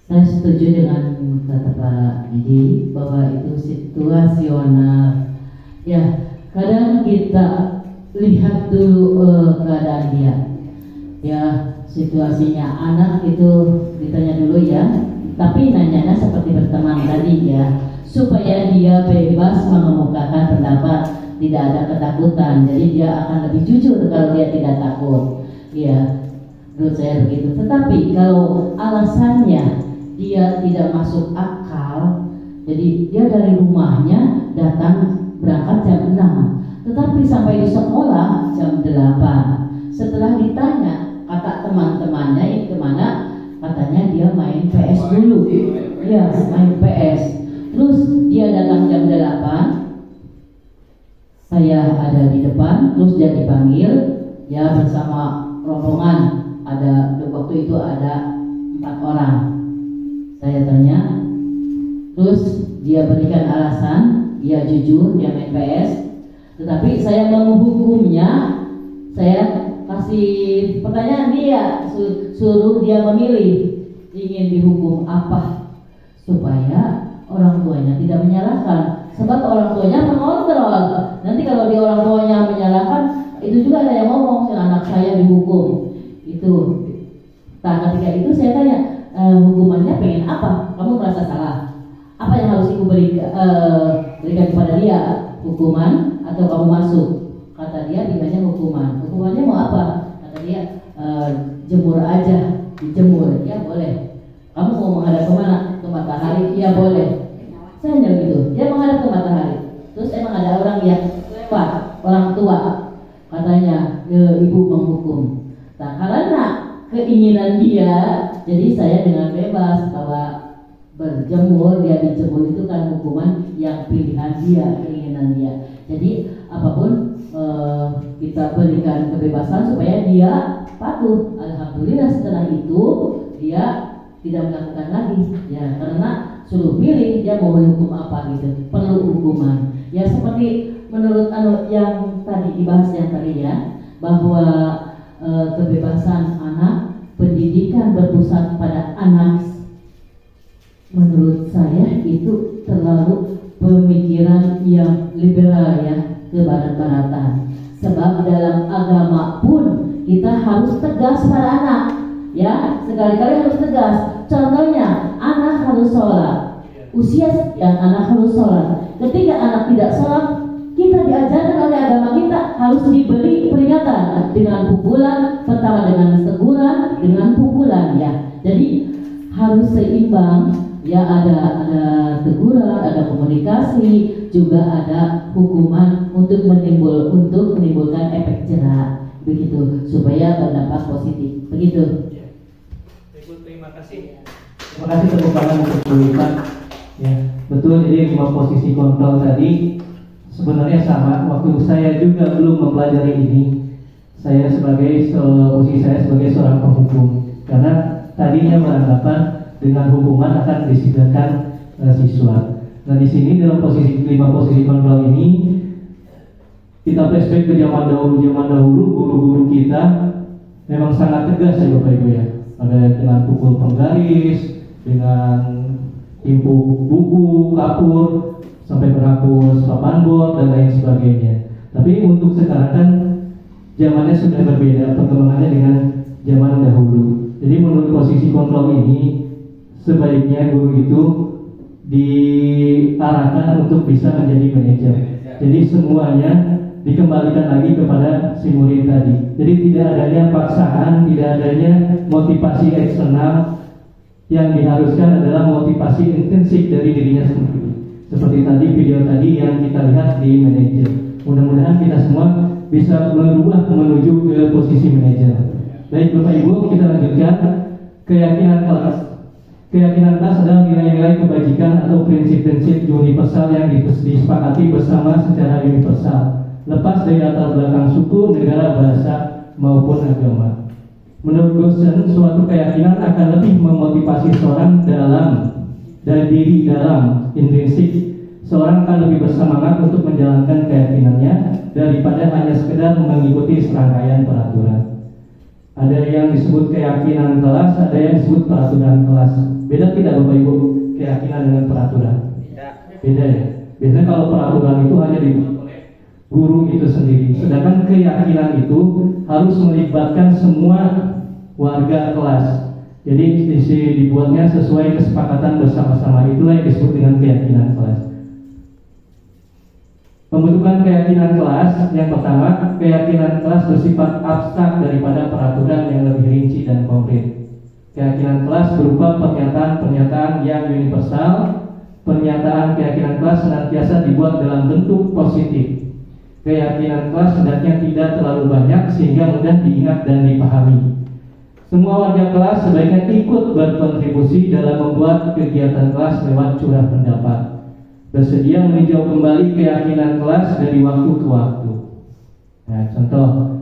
Saya setuju dengan kata Pak Didi bahwa itu situasional. Ya, kadang kita lihat dulu keadaan dia. Ya, situasinya anak itu ditanya dulu ya. Tapi nanyanya seperti berteman tadi ya, supaya dia bebas mengemukakan pendapat, tidak ada ketakutan. Jadi dia akan lebih jujur kalau dia tidak takut. Ya, menurut saya begitu. Tetapi kalau alasannya dia tidak masuk akal, jadi dia dari rumahnya datang berangkat jam 6, tetapi sampai di sekolah jam 8. Setelah ditanya kata teman-temannya ini kemana, katanya dia main PS dulu. Ya, main PS. Terus dia datang jam 8, saya ada di depan, terus dia dipanggil ya bersama rombongan. Waktu itu ada 4 orang. Saya tanya, terus dia berikan alasan, dia jujur, dia main PS. Tetapi saya menghukumnya, saya kasih pertanyaan dia, suruh dia memilih ingin dihukum apa supaya orang tuanya tidak menyalahkan. Sebab orang tuanya mengontrol. Nanti kalau di orang tuanya menyalahkan, itu juga ada yang ngomong anak saya dihukum. Itu. Nah, ketika itu saya tanya, hukumannya pengen apa? Kamu merasa salah? Apa yang harus ibu berikan kepada dia? Hukuman atau kamu masuk? Kata dia tinggalnya hukuman. Hukumannya mau apa? Kata dia jemur aja, dijemur. Ya boleh. Kamu mau menghadap kemana? Ke matahari? Ya boleh. Saya hanya gitu. Dia menghadap ke matahari. Terus emang ada orang yang lewat, orang tua. Katanya ibu menghukum. Nah, karena keinginan dia, jadi saya dengan bebas bahwa berjemur, dia dijemur itu kan hukuman yang pilihan dia, keinginan dia. Jadi apapun kita berikan kebebasan supaya dia patuh. Alhamdulillah setelah itu dia tidak melakukan lagi ya, karena suruh pilih dia mau menghukum apa gitu, perlu hukuman. Ya seperti menurut yang tadi dibahas yang tadi ya, bahwa kebebasan anak, pendidikan berpusat pada anak, menurut saya itu terlalu pemikiran yang liberal ya, ke barat-baratan. Sebab dalam agama pun kita harus tegas pada anak ya, sekali-kali harus tegas. Contohnya anak harus sholat, usia sekian anak harus sholat. Ketika anak tidak sholat, kita diajarkan oleh agama kita harus diberi peringatan dengan pukulan, pertama dengan teguran, dengan pukulan ya. Jadi harus seimbang ya, ada teguran, ada komunikasi, juga ada hukuman untuk menimbulkan efek jerah begitu, supaya berdampak positif begitu. Terima kasih. Terima kasih tepuk tangan untuk Bu Ipan. Ya, betul. Jadi 5 posisi kontrol tadi sebenarnya sama. Waktu saya juga belum mempelajari ini, saya posisi saya sebagai seorang penghukum, karena tadinya beranggapan dengan hukuman akan disediakan siswa. Nah di sini dalam 5 posisi kontrol ini kita flashback ke zaman dahulu guru-guru kita memang sangat tegas ya Bapak Ibu ya. Ada dengan pukul penggaris, dengan timpuk buku, kapur, sampai berhapus papan bot dan lain sebagainya. Tapi untuk sekarang kan zamannya sudah berbeda, perkembangannya dengan zaman dahulu. Jadi ini sebaiknya guru itu diarahkan untuk bisa menjadi manajer. Jadi semuanya dikembalikan lagi kepada si murid tadi. Jadi tidak adanya paksaan, tidak adanya motivasi eksternal. Yang diharuskan adalah motivasi intensif dari dirinya sendiri. Seperti tadi video tadi yang kita lihat di manajer. Mudah-mudahan kita semua bisa berubah menuju ke posisi manajer. Baik Bapak Ibu, kita lanjutkan. Keyakinan kelas. Keyakinan kelas adalah nilai-nilai kebajikan atau prinsip-prinsip universal yang disepakati bersama secara universal, lepas dari latar belakang suku, negara, bahasa, maupun agama. Menurut Gosen, suatu keyakinan akan lebih memotivasi seorang dari diri dalam intrinsik. Seorang akan lebih bersemangat untuk menjalankan keyakinannya daripada hanya sekedar mengikuti serangkaian peraturan. Ada yang disebut keyakinan kelas, ada yang disebut peraturan kelas. Beda tidak Bapak Ibu keyakinan dengan peraturan? Beda ya. Biasanya kalau peraturan itu hanya dibuat oleh guru itu sendiri, sedangkan keyakinan itu harus melibatkan semua warga kelas. Jadi dibuatnya sesuai kesepakatan bersama-sama. Itulah yang disebut dengan keyakinan kelas. Pembentukan keyakinan kelas yang pertama, keyakinan kelas bersifat abstrak daripada peraturan yang lebih rinci dan konkret. Keyakinan kelas berupa pernyataan-pernyataan yang universal. Pernyataan keyakinan kelas senantiasa dibuat dalam bentuk positif. Keyakinan kelas hendaknya tidak terlalu banyak sehingga mudah diingat dan dipahami. Semua warga kelas sebaiknya ikut berkontribusi dalam membuat kegiatan kelas lewat curah pendapat. Bersedia meninjau kembali keyakinan kelas dari waktu ke waktu. Nah, contoh,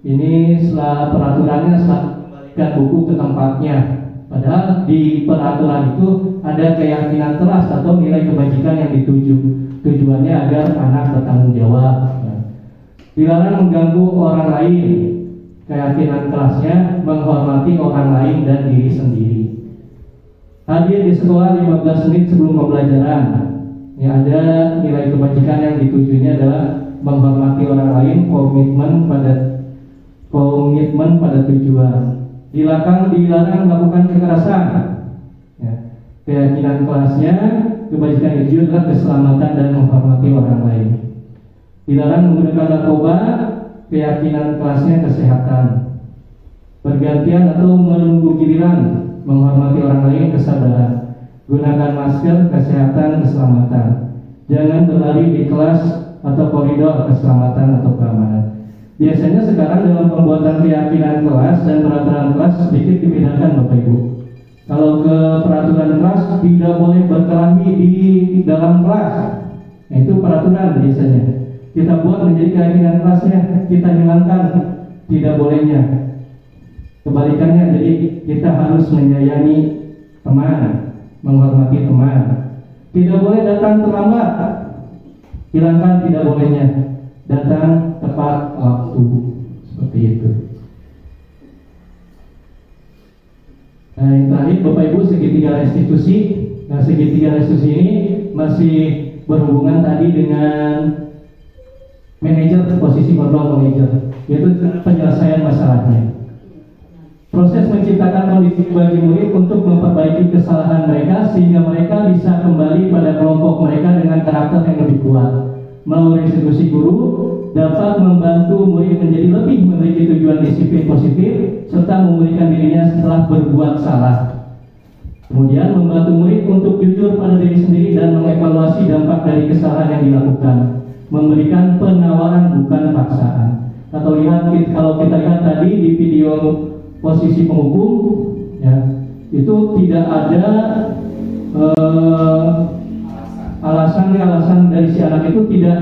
ini setelah peraturannya setelah kembalikan buku ke tempatnya. Padahal di peraturan itu ada keyakinan kelas atau nilai kebajikan yang dituju. Tujuannya agar anak bertanggung jawab. Dilarang mengganggu orang lain. Keyakinan kelasnya menghormati orang lain dan diri sendiri. Hadir di sekolah 15 menit sebelum pembelajaran. Yang ada nilai kebajikan yang ditujunya adalah menghormati orang lain, komitmen pada tujuan. Dilarang melakukan kekerasan. Ya. Keyakinan kelasnya kebajikan itu adalah keselamatan dan menghormati orang lain. Dilarang menggunakan narkoba. Keyakinan kelasnya kesehatan. Bergantian atau menunggu giliran, menghormati orang lain, kesabaran. Gunakan masker, kesehatan, keselamatan. Jangan berlari di kelas atau koridor, keselamatan atau keamanan. Biasanya sekarang dalam pembuatan keyakinan kelas dan peraturan kelas sedikit dibedakan Bapak Ibu. Kalau ke peraturan kelas tidak boleh berkelahi di dalam kelas. Nah, itu peraturan biasanya. Kita buat menjadi keyakinan kelasnya, kita hilangkan tidak bolehnya. Kebalikannya, jadi kita harus menyayangi teman, menghormati teman. Tidak boleh datang terlambat, hilangkan tidak bolehnya. Datang tepat waktu, seperti itu. Nah, yang terakhir Bapak Ibu, segitiga restitusi. Nah, segitiga restitusi ini masih berhubungan tadi dengan manajer, posisi kontrol manajer, yaitu penyelesaian masalahnya. Proses menciptakan kondisi bagi murid untuk memperbaiki kesalahan mereka sehingga mereka bisa kembali pada kelompok mereka dengan karakter yang lebih kuat. Melalui restitusi guru dapat membantu murid menjadi lebih memiliki tujuan disiplin positif serta memulihkan dirinya setelah berbuat salah. Kemudian membantu murid untuk jujur pada diri sendiri dan mengevaluasi dampak dari kesalahan yang dilakukan. Memberikan penawaran bukan paksaan. Kalau kita lihat tadi di video posisi penghukum, ya, itu tidak ada alasan dari si anak itu tidak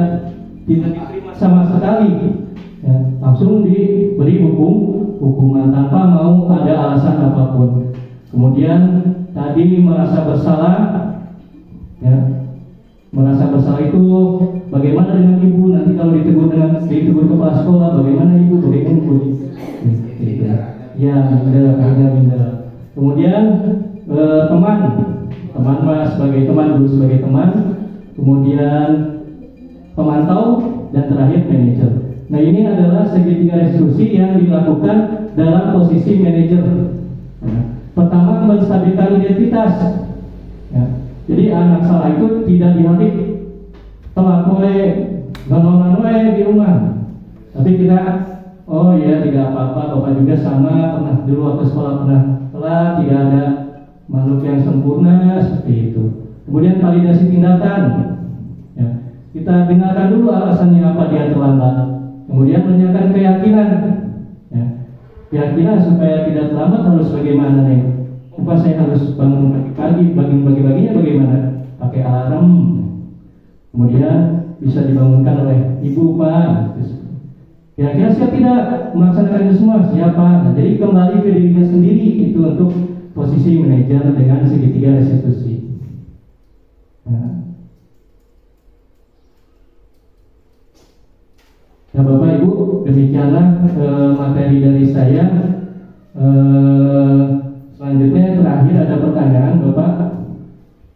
diterima sama sekali, ya, langsung diberi hukuman tanpa mau ada alasan apapun. Kemudian tadi merasa bersalah, ya. Merasa bersalah itu bagaimana dengan ibu? Nanti kalau ditegur kepala sekolah, bagaimana ibu? Bagaimana ibu? Ya, minder. Kemudian teman sebagai teman, guru sebagai teman. Kemudian pemantau dan terakhir manajer. Nah, ini adalah segitiga restitusi yang dilakukan dalam posisi manajer. Nah, Pertama, menstabilkan identitas. Ya. Jadi anak salah itu tidak dilatih telat mulai nganonan di rumah, tapi kita oh ya tidak apa-apa, bapak juga sama, pernah dulu waktu sekolah pernah telat, tidak ada makhluk yang sempurna seperti itu. Kemudian validasi tindakan, ya. Kita dengarkan dulu alasannya apa dia terlambat, kemudian menanyakan keyakinan, ya. Keyakinan supaya tidak terlambat harus bagaimana nih? Apa saya harus bangun pagi, bagi-baginya bagaimana? Pakai alarm, kemudian bisa dibangunkan oleh ibu, pak. Kira-kira siapa tidak melaksanakan itu semua? Siapa? Nah, jadi kembali ke dirinya sendiri itu untuk posisi manajer dengan segitiga restitusi. Nah, Bapak Ibu, demikianlah materi dari saya. Selanjutnya terakhir ada pertanyaan, Bapak.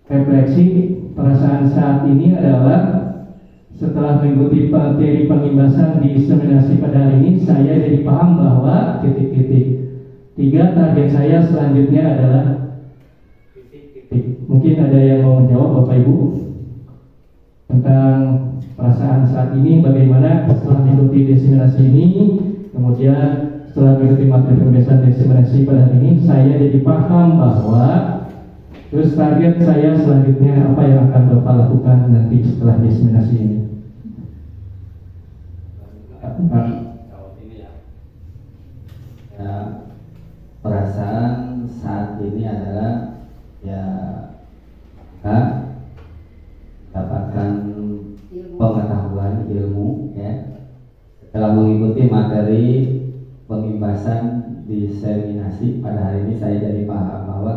Refleksi perasaan saat ini adalah setelah mengikuti materi pengimbasan diseminasi pada hari ini, saya jadi paham bahwa titik-titik. 3 target saya selanjutnya adalah titik-titik. Mungkin ada yang mau menjawab, Bapak Ibu, tentang perasaan saat ini, bagaimana setelah mengikuti diseminasi ini, kemudian setelah mengikuti materi pembiasan diseminasi pada hari ini, saya jadi paham bahwa terus target saya selanjutnya apa yang akan Bapak lakukan nanti setelah diseminasi ini. Ya, perasaan saat ini adalah ya dapatkan pengetahuan ilmu ya setelah mengikuti materi pengimbasan diseminasi pada hari ini. Saya jadi paham bahwa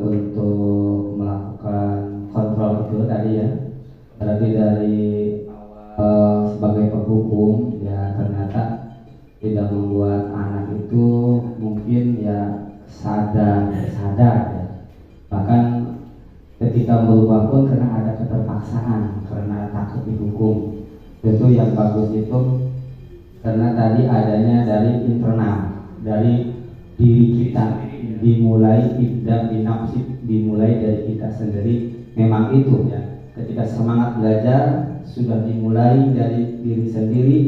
untuk melakukan kontrol itu tadi ya, berarti dari sebagai penghukum ya ternyata tidak membuat anak itu mungkin ya sadar ya, bahkan ketika berubah pun karena ada keterpaksaan, karena takut dihukum. Itu yang bagus itu karena tadi adanya dari internal, dari diri kita, dimulai tidak binafsi, dimulai dari kita sendiri. Memang itu ya, ketika semangat belajar sudah dimulai dari diri sendiri,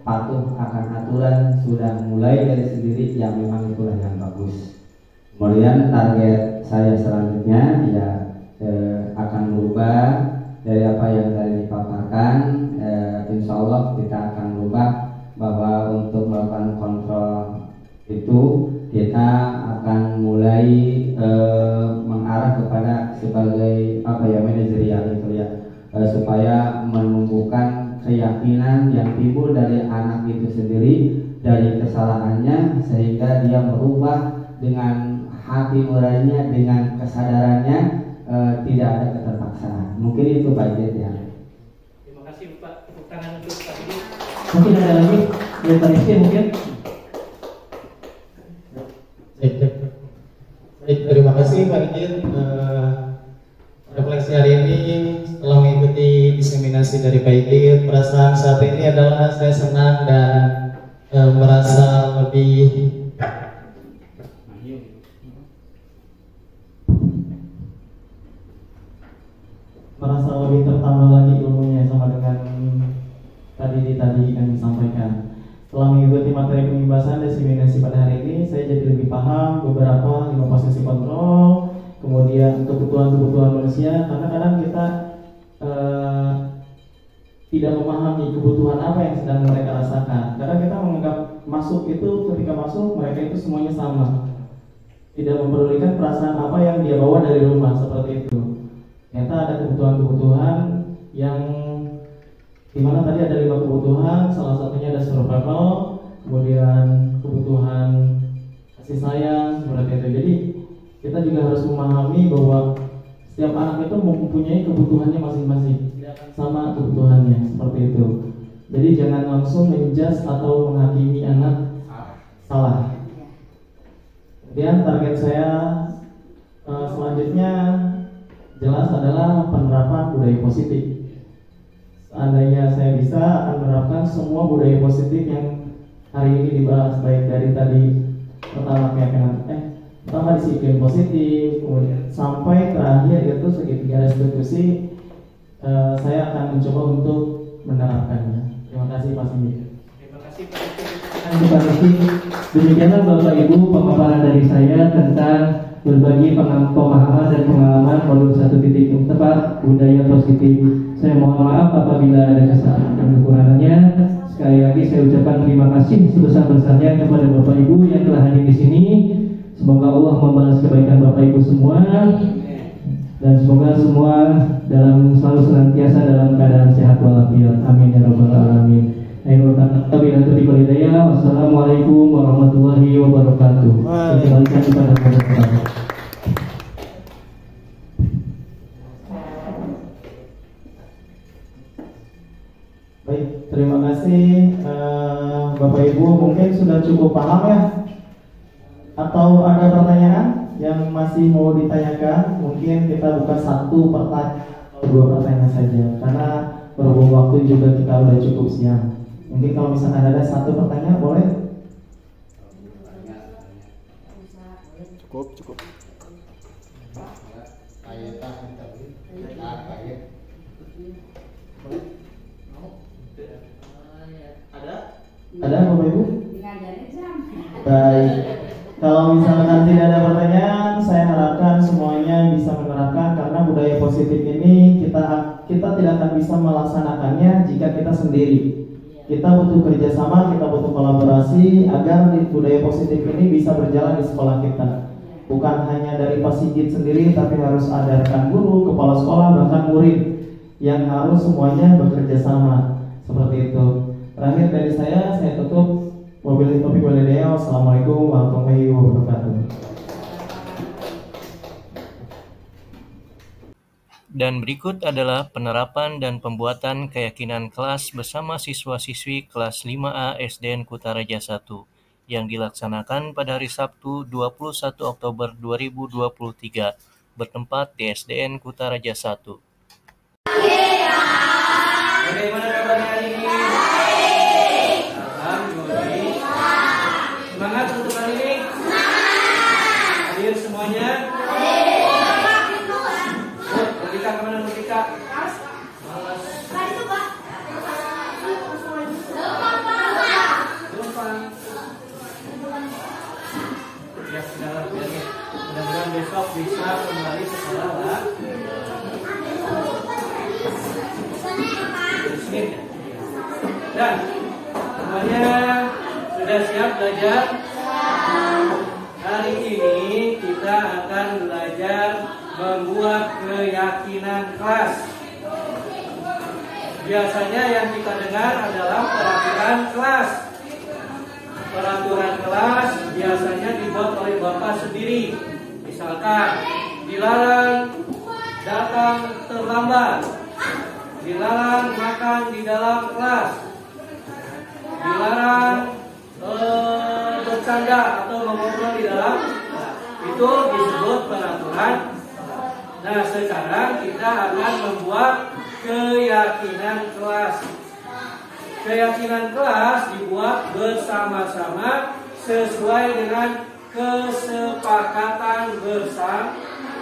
patuh akan aturan sudah mulai dari sendiri, yang memang itulah yang bagus. Kemudian target saya selanjutnya ya akan berubah dari apa yang tadi dipaparkan. Insya Allah kita akan berubah bahwa untuk melakukan kontrol itu kita akan mulai mengarah kepada sebagai apa ya, manajerial itu ya, supaya menumbuhkan keyakinan yang timbul dari anak itu sendiri dari kesalahannya, sehingga dia merubah dengan hati nuraninya, dengan kesadarannya, tidak ada keterpaksaan. Mungkin itu budgetnya. Terima kasih Pak. Tepuk tangan untuk Pak Ibu. Mungkin ada lagi yang terisi mungkin. Baik, terima kasih Pak Ijin. Refleksi hari ini setelah mengikuti diseminasi dari Pak Ijin, perasaan saat ini adalah saya senang dan merasa lebih tertambah lagi ilmunya sama dengan tadi yang disampaikan. Setelah mengikuti materi pengimbasan diseminasi pada hari ini, saya jadi lebih paham beberapa 5 posisi kontrol, kemudian kebutuhan manusia. Karena kadang kita tidak memahami kebutuhan apa yang sedang mereka rasakan. Kadang kita menganggap masuk itu, ketika masuk mereka itu semuanya sama, tidak mempedulikan perasaan apa yang dia bawa dari rumah, seperti itu. Ternyata ada kebutuhan yang dimana tadi ada 5 kebutuhan, salah satunya ada survival, kemudian kebutuhan kasih sayang, seperti itu. Jadi kita juga harus memahami bahwa setiap anak itu mempunyai kebutuhannya masing-masing, sama kebutuhannya, seperti itu. Jadi jangan langsung menjudge atau menghakimi anak salah. Kemudian target saya selanjutnya jelas adalah penerapan budaya positif. Seandainya saya bisa akan menerapkan semua budaya positif yang hari ini dibahas, baik dari tadi pertama pertama disiplin positif, kemudian sampai terakhir itu segitiga restitusi. Saya akan mencoba untuk menerapkannya. Terima kasih Pak Singgih. Terima kasih Pak Rizky. Demikianlah Bapak Ibu pemaparan dari saya tentang berbagi pemahaman dan pengalaman modul 1.4 budaya positif. Saya mohon maaf apabila ada kesalahan dan kekurangannya. Sekali lagi saya ucapkan terima kasih sebesar-besarnya kepada Bapak Ibu yang telah hadir di sini. Semoga Allah membalas kebaikan Bapak Ibu semua. Dan semoga semua selalu senantiasa dalam keadaan sehat walafiat. Amin ya rabbal alamin. Wassalamualaikum warahmatullahi wabarakatuh. Kembalikan kepada Bapak. Baik, terima kasih Bapak Ibu. Mungkin sudah cukup paham ya? Atau ada pertanyaan yang masih mau ditanyakan? Mungkin kita buka satu pertanyaan atau dua pertanyaan saja, karena berhubung waktu juga kita udah cukup siang. Mungkin kalau misalkan ada satu pertanyaan boleh? Cukup. Ada Bapak Ibu? Baik. Kalau misalkan tidak ada pertanyaan, saya harapkan semuanya bisa menerapkan, karena budaya positif ini kita tidak akan bisa melaksanakannya jika kita sendiri. Kita butuh kerjasama, kita butuh kolaborasi agar budaya positif ini bisa berjalan di sekolah kita. Bukan hanya dari Pak Sigit sendiri, tapi harus ada rekan guru, kepala sekolah, bahkan murid yang harus semuanya bekerja sama. Seperti itu. Terakhir dari saya tutup. Wabillahi taufiq wal hidayah. Wassalamualaikum warahmatullahi wabarakatuh. Dan berikut adalah penerapan dan pembuatan keyakinan kelas bersama siswa-siswi kelas 5A SDN Kutaraja 1 yang dilaksanakan pada hari Sabtu 21 Oktober 2023 bertempat di SDN Kutaraja 1. Bagaimana kabarnya hari ini? Semangat untuk hari ini? Hadir semuanya? Merdeka kemana Merdeka? Malas. Gampang. Ya sudahlah, mudah-mudahan besok bisa kembali sekolah lah. Dan semuanya sudah siap belajar? Hari ini kita akan belajar membuat keyakinan kelas. Biasanya yang kita dengar adalah peraturan kelas. Peraturan kelas biasanya dibuat oleh Bapak sendiri. Misalkan dilarang datang terlambat, dilarang makan di dalam kelas, dilarang bercanda atau mengobrol di dalam kelas. Itu disebut peraturan. Nah, sekarang kita akan membuat keyakinan kelas. Keyakinan kelas dibuat bersama-sama sesuai dengan kesepakatan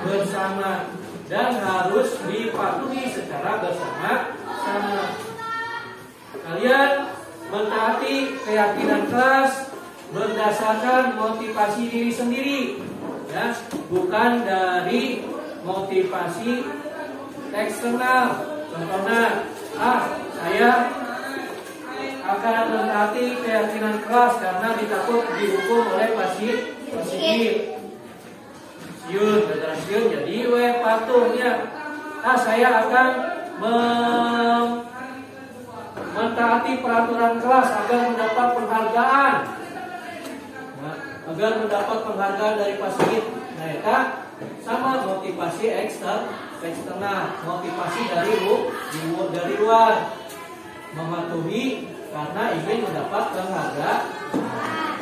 bersama dan harus dipatuhi secara bersama-sama. Kalian mentaati keyakinan kelas berdasarkan motivasi diri sendiri, ya, bukan dari motivasi eksternal. Contohnya, saya akan mentaati keyakinan kelas karena ditakut dihukum oleh Pak Sigit. Siun jadi patuhnya. Saya akan mentaati peraturan kelas agar mendapat penghargaan. Agar mendapat penghargaan dari Pak Sigit. Nah, ya, sama motivasi eksternal, motivasi dari luar, mematuhi karena ingin mendapat penghargaan.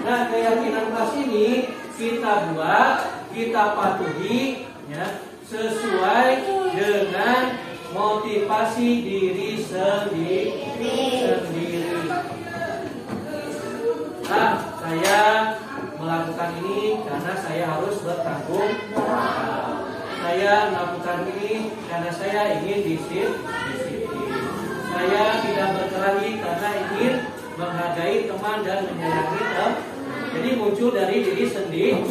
Nah, keyakinan kelas ini kita buat, kita patuhi, ya, sesuai dengan motivasi diri sendiri. Nah, saya melakukan melakukan ini karena saya harus bertanggung jawab. Saya melakukan ini karena saya ingin disiplin. Saya tidak berkelahi karena ingin menghargai teman dan menyayangi teman. Jadi muncul dari diri sendiri.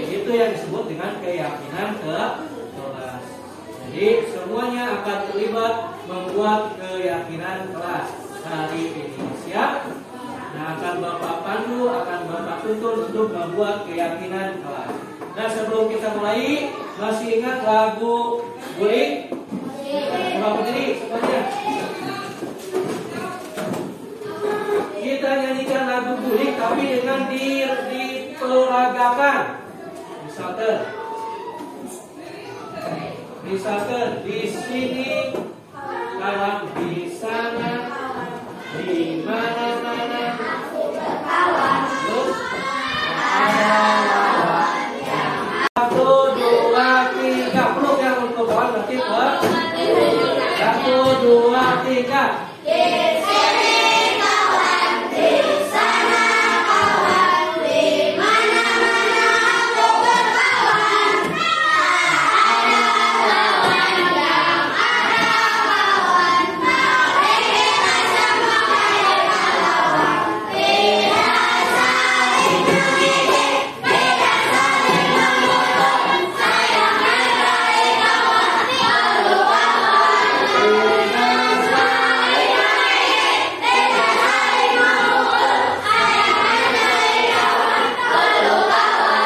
Itu yang disebut dengan keyakinan kelas. Jadi semuanya akan terlibat membuat keyakinan kelas. Hari ini siap? Nah, akan Bapak pandu, akan Bapak tuntun untuk membuat keyakinan kelas. Nah, sebelum kita mulai, masih ingat lagu Guling? Coba berdiri semuanya. Kita nyanyikan lagu Guling tapi dengan diperagakan. Misalkan di sini, kawan di sana, di mana-mana. Terus ada lawan yang 1, 2, 3. Peluk yang untuk kawan berarti ke 1, 2, 3. Di sini kawan, di sana kawan, di mana-mana aku berkawan. Ada lawan yang ada kawan, mari kita sama kayak kawan. Tidak saling mendidik, tidak saling memukul, sayang menghargai kawan, lalu kawan. Tidak saling mendidik, tidak saling memukul, sayang menghargai kawan, lalu kawan.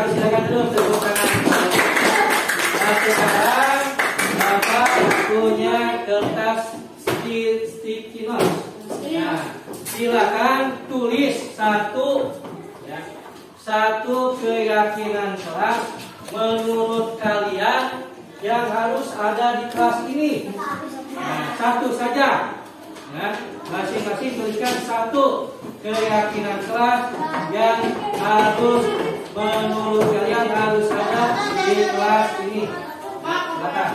Silakan dulu tepuk tangan. Nah, sekarang Bapak punya kertas sticky note. Nah, silakan tulis satu keyakinan kelas menurut kalian yang harus ada di kelas ini. Nah, satu saja. Nah, masing-masing tuliskan satu keyakinan kelas yang harus menurut kalian harus ada di kelas ini. Silakan.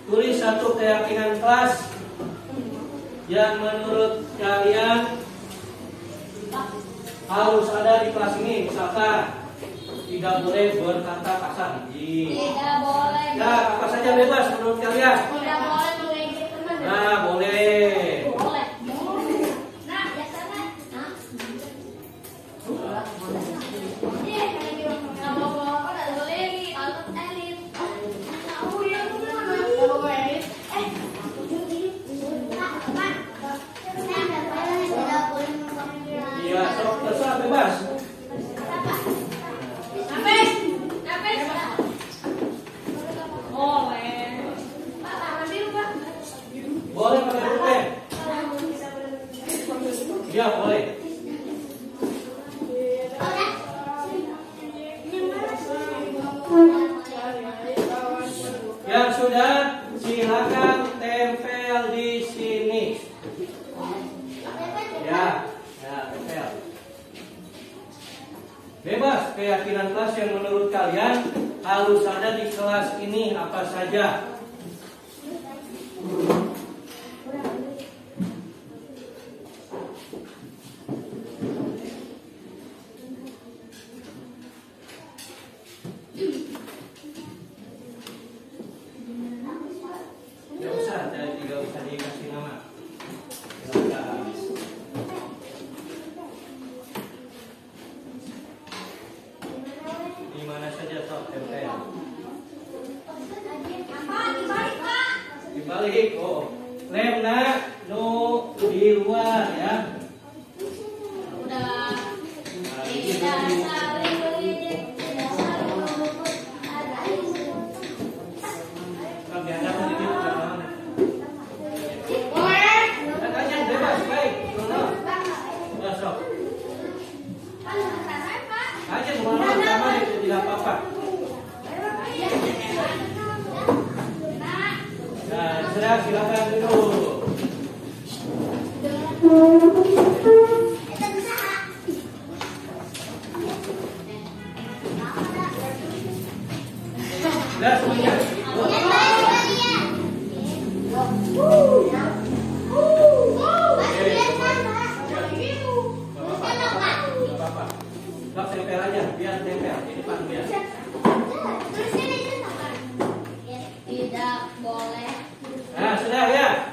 Tulis satu keyakinan kelas yang menurut kalian harus ada di kelas ini. Misalkan tidak boleh berkata kasar. Tidak boleh. Ya, apa saja bebas menurut kalian. Tidak boleh mengejek teman. Nah, boleh. Boleh. Nah, biasanya. Iya, terserah bebas. Boleh pakai pulpen? Iya, boleh. Yang sudah, silakan tempel di sini. Ya, tempel. Bebas keyakinan kelas yang menurut kalian harus ada di kelas ini apa saja. Tidak usah dikasih nama. Di mana saja top tempel. Dibalik. Oh, lemna no di luar ya. Udah. Silakan duduk. Sudah semuanya. Bak tempel aja, biar tempel. Ini Pak biar. Tidak boleh. Nah, sudah ya.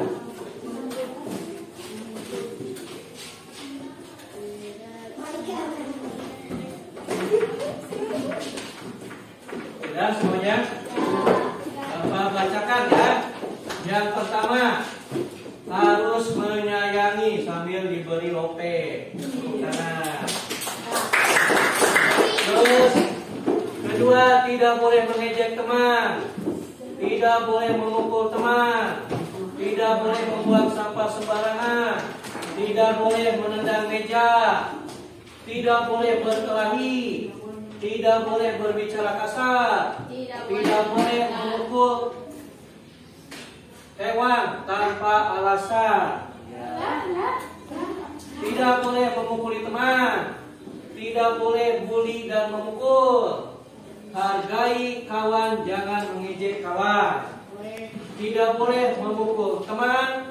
Sudah semuanya? Bapak bacakan ya. Yang pertama, harus menyayangi sambil diberi lope. Nah. Terus, kedua, tidak boleh mengejek teman. Tidak boleh memukul teman. Tidak boleh membuang sampah sembarangan. Tidak boleh menendang meja. Tidak boleh berkelahi. Tidak boleh berbicara kasar. Tidak boleh memukul hewan tanpa alasan. Tidak boleh memukuli teman. Tidak boleh bully dan memukul. Hargai kawan, jangan mengejek kawan. Tidak boleh memukul teman.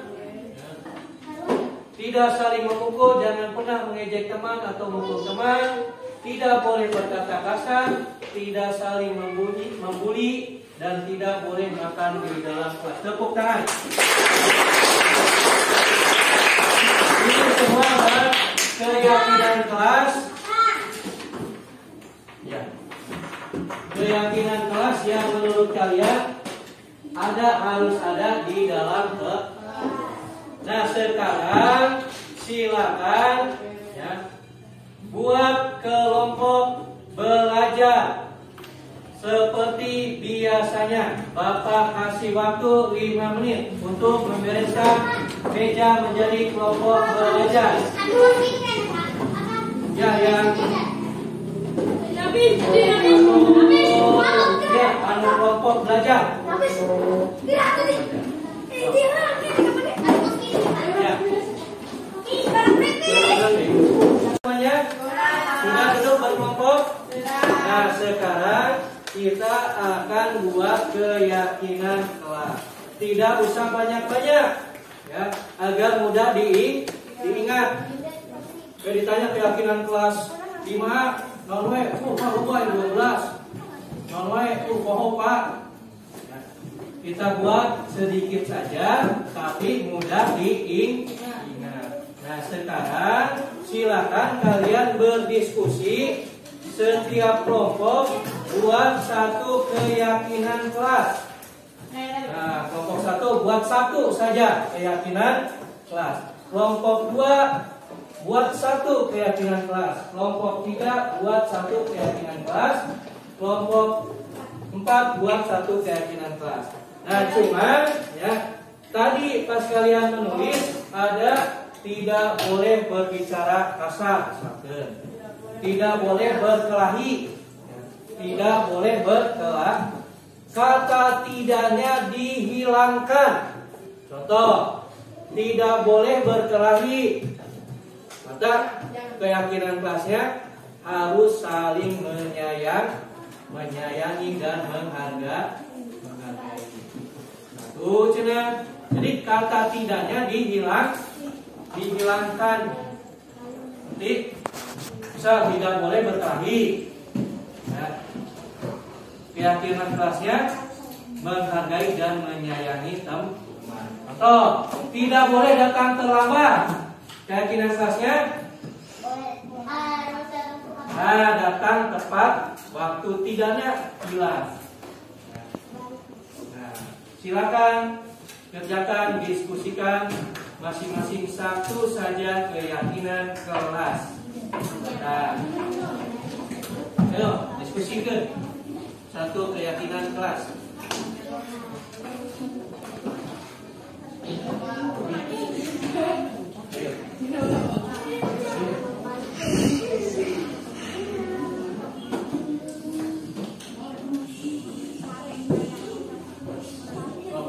Tidak saling memukul, jangan pernah mengejek teman atau memukul teman. Tidak boleh berkata kasar, tidak saling membuli, dan tidak boleh makan di dalam kelas. Tepuk tangan. Ini semua adalah keyakinan kelas. Ya. Keyakinan kelas yang menurut kalian harus ada di dalam kelas. Nah, sekarang silakan ya, buat kelompok belajar seperti biasanya. Bapak kasih waktu 5 menit untuk membereskan meja menjadi kelompok belajar. Ya, yang kelompok belajar. Semuanya sudah duduk berkelompok. Nah, sekarang kita akan buat keyakinan kelas. Tidak usah banyak-banyak, ya, agar mudah diingat. Kayak ditanya keyakinan kelas 5, nolwe, Pak 12, nolwe, Pak. Kita buat sedikit saja, tapi mudah diingat. Nah, sekarang silakan kalian berdiskusi. Setiap kelompok buat satu keyakinan kelas. Nah, kelompok 1 buat 1 saja keyakinan kelas. Kelompok 2 buat 1 keyakinan kelas. Kelompok 3 buat 1 keyakinan kelas. Kelompok 4 buat 1 keyakinan kelas. Nah, cuman ya, tadi pas kalian menulis ada tidak boleh berbicara kasar, tidak boleh berkelahi, tidak boleh berkelahi. Kata tidaknya dihilangkan. Contoh, tidak boleh berkelahi. Maka keyakinan kelasnya harus saling menyayangi dan menghargai. Satu cina. Jadi kata tidaknya dihilangkan. Nanti bisa tidak boleh berkelahi. Ya. Keyakinan kelasnya menghargai dan menyayangi teman. Atau tidak boleh datang terlambat. Keyakinan kelasnya datang tepat waktu, tidaknya hilang. Nah, silakan kerjakan, diskusikan masing-masing satu saja keyakinan kelas. Nah, Ayo, diskusikan satu keyakinan kelas.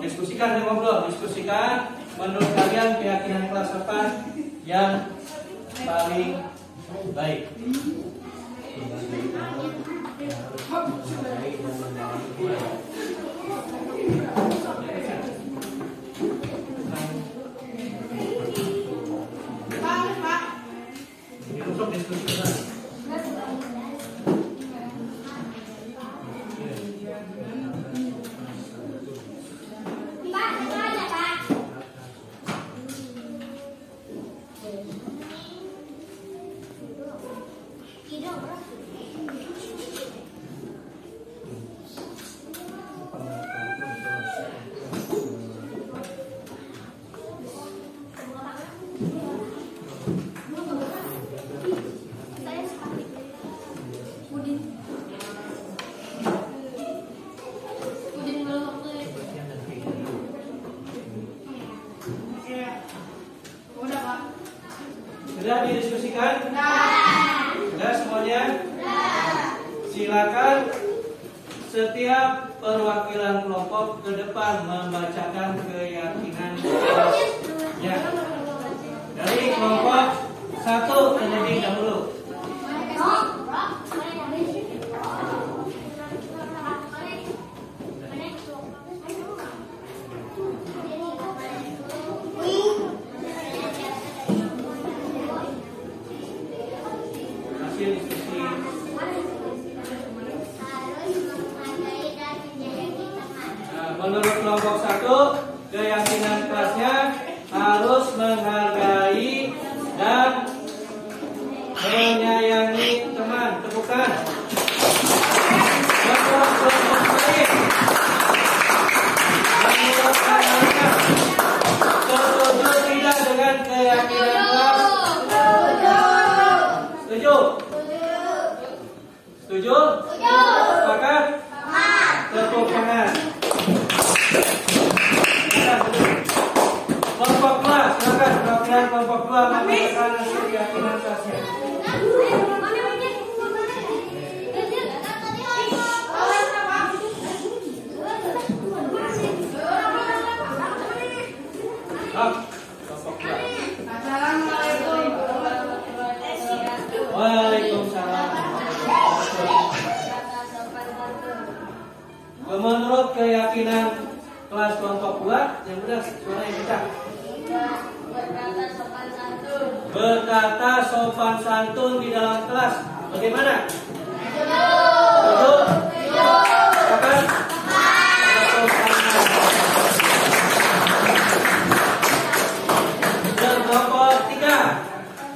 Diskusikan dan ngobrol, diskusikan menurut kalian keyakinan kelas apa yang paling baik. Untuk diskusikan. Sudah didiskusikan? Sudah semuanya? Silakan setiap perwakilan kelompok ke depan membacakan keyakinan kelasnya. Dari kelompok 1 terlebih dahulu. Menurut kelompok 1, keyakinan kelasnya harus menghargai dan menyayangi teman. Tepukan. Menurut kelompok lain, menurut kalian setuju tidak dengan keyakinan kelas? Setuju? Setuju? Sepakat? Tepuk tangan. Kelompok kelas, silakan perwakilan kelompok 2 membacakan hasil keyakinan kelasnya. Assalamualaikum. Waalaikumsalam. Menurut keyakinan kelas kelompok 2, yang benar suara yang kencang. Berkata sopan santun. Berkata sopan santun di dalam kelas. Bagaimana? Setuju. Setuju? Sepakat? Dan kelompok 3,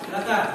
silakan.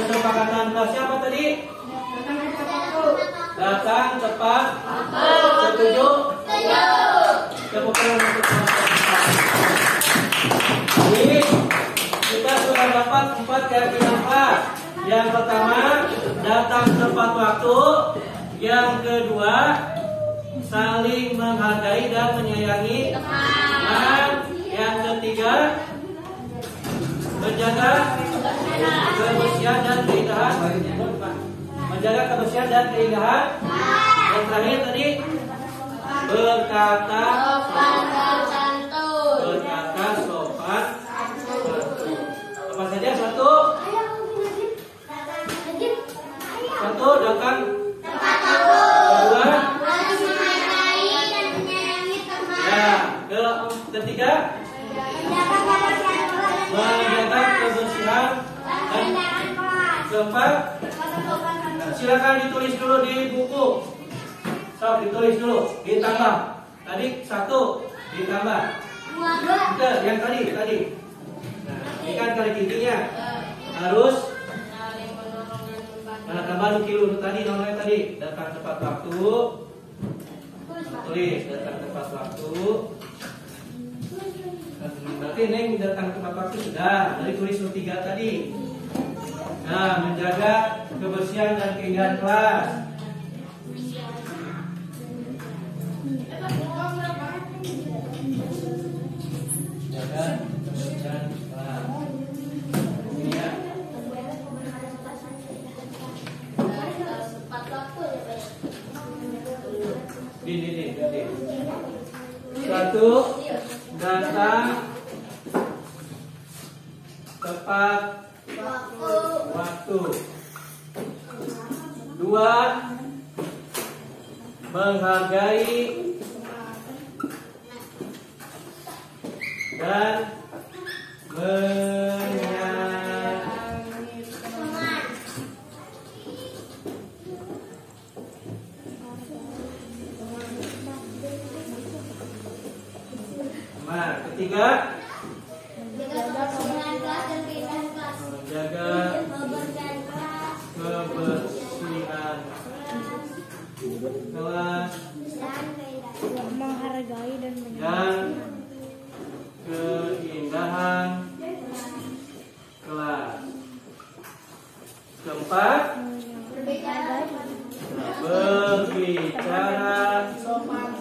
Kesepakatan kelasnya apa tadi? Datang tepat. Setuju? Tepuk tangan untuk kelas. Jadi kita sudah dapat 4 keyakinan kelas. Yang pertama, datang tepat waktu. Yang kedua, saling menghargai dan menyayangi. Dan yang ketiga, menjaga kebersihan dan keindahan. Menjaga kebersihan dan keindahan. Yang terakhir tadi, berkata sopan. Apa saja? Satu, datang. Kedua, ya. Ketiga, menjaga kebersihan. Keempat, silakan ditulis dulu di buku. So, ditulis dulu, ditambah. Tadi 1 ditambah. Yang tadi. Nah, ini kan kali intinya harus tambah kilo tadi nomornya tadi. Datang tepat waktu. Tulis datang tepat waktu. Berarti Neng datang tepat waktu sudah. Dari tulis 3 tadi. Nah, menjaga kebersihan dan keindahan kelas. Jaga kebersihan kelas. Ini ya. Ini. 1, datang tepat waktu. 2, menghargai dan menyayangi. Ketiga, menjaga kebersihan kelas, menghargai dan keindahan kelas. Keempat, berbicara sopan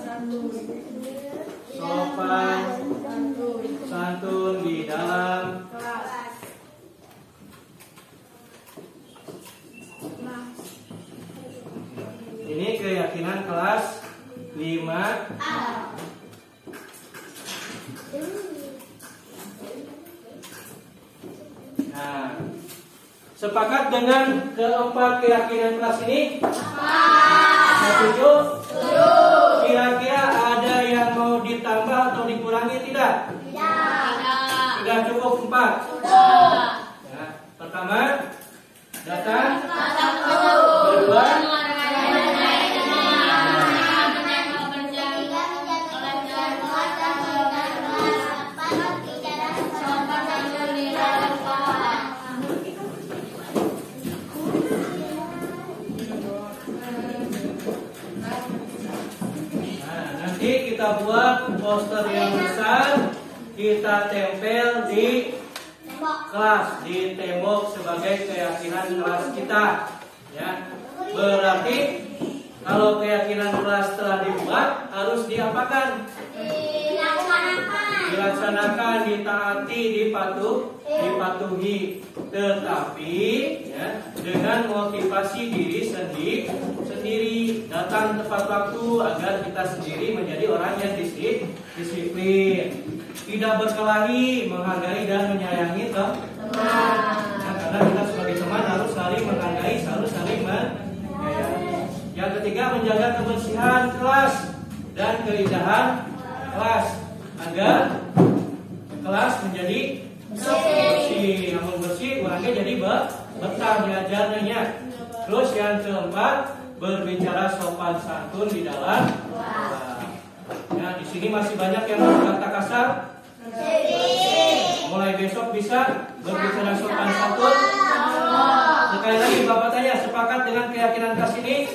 santun di dalam kelas. Ini keyakinan kelas 5A. Nah, sepakat dengan keempat keyakinan kelas ini? Setuju? Kira-kira ada yang mau ditambah atau dikurangi tidak? Sudah cukup 4. Nah, pertama, datang. Kedua, kita buat poster yang besar, kita tempel di kelas, di tembok sebagai keyakinan kelas kita. Ya, berarti kalau keyakinan kelas telah dibuat harus diapakan? Dilaksanakan, ditaati, dipatuhi. Tetapi ya, dengan motivasi diri sendiri, datang tepat waktu agar kita sendiri menjadi orang yang disiplin, tidak berkelahi, menghargai dan menyayangi teman. Nah, karena kita sebagai teman harus saling menghargai, harus saling menyayangi. Yang ketiga, menjaga kebersihan kelas dan keindahan kelas agar kelas menjadi bersih. Namun bersih, orangnya jadi betah belajarnya. Terus yang keempat, berbicara sopan santun di dalam kelas. Nah, di sini masih banyak yang berkata kasar. Mulai besok bisa berbicara sopan santun. Sekali lagi Bapak tanya, sepakat dengan keyakinan kelas ini?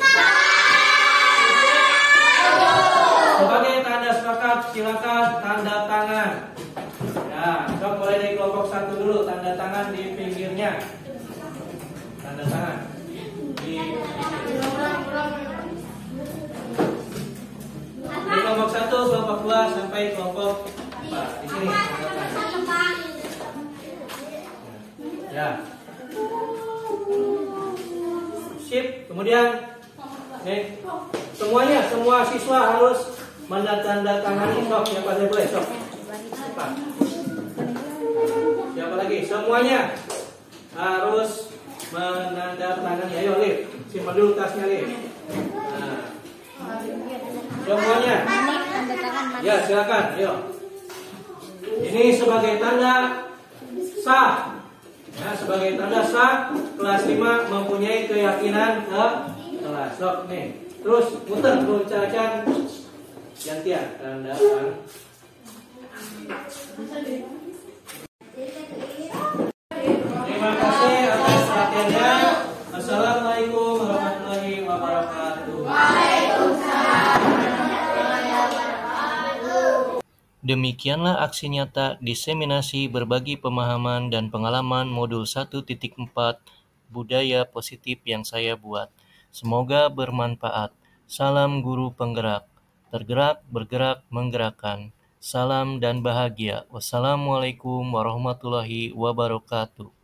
Sebagai tanda sepakat, silakan tanda tangan. Ya, sok mulai dari kelompok 1 dulu, tanda tangan di pinggirnya. Tanda tangan di dari kelompok 1, kelompok 2 sampai kelompok 4. Di sini. Ya. Sip. Kemudian semuanya, semua siswa harus menandatangani. Sok, siapa saya boleh? Sok. Siapa lagi? Semuanya harus menandatangani. Ayo, Lip. Simpan dulu tasnya, Lip. Nah. Semuanya. Ya, silakan. Ayo. Ini sebagai tanda sah. Ya, sebagai tanda sah kelas 5 mempunyai keyakinan ke kelas. Sok nih. Terus muter Cacan gantian tanda tangan. Terima kasih atas perhatiannya. Assalamualaikum warahmatullahi wabarakatuh. Demikianlah aksi nyata diseminasi berbagi pemahaman dan pengalaman modul 1.4 budaya positif yang saya buat. Semoga bermanfaat. Salam guru penggerak. Tergerak, bergerak, menggerakkan. Salam dan bahagia. Wassalamualaikum warahmatullahi wabarakatuh.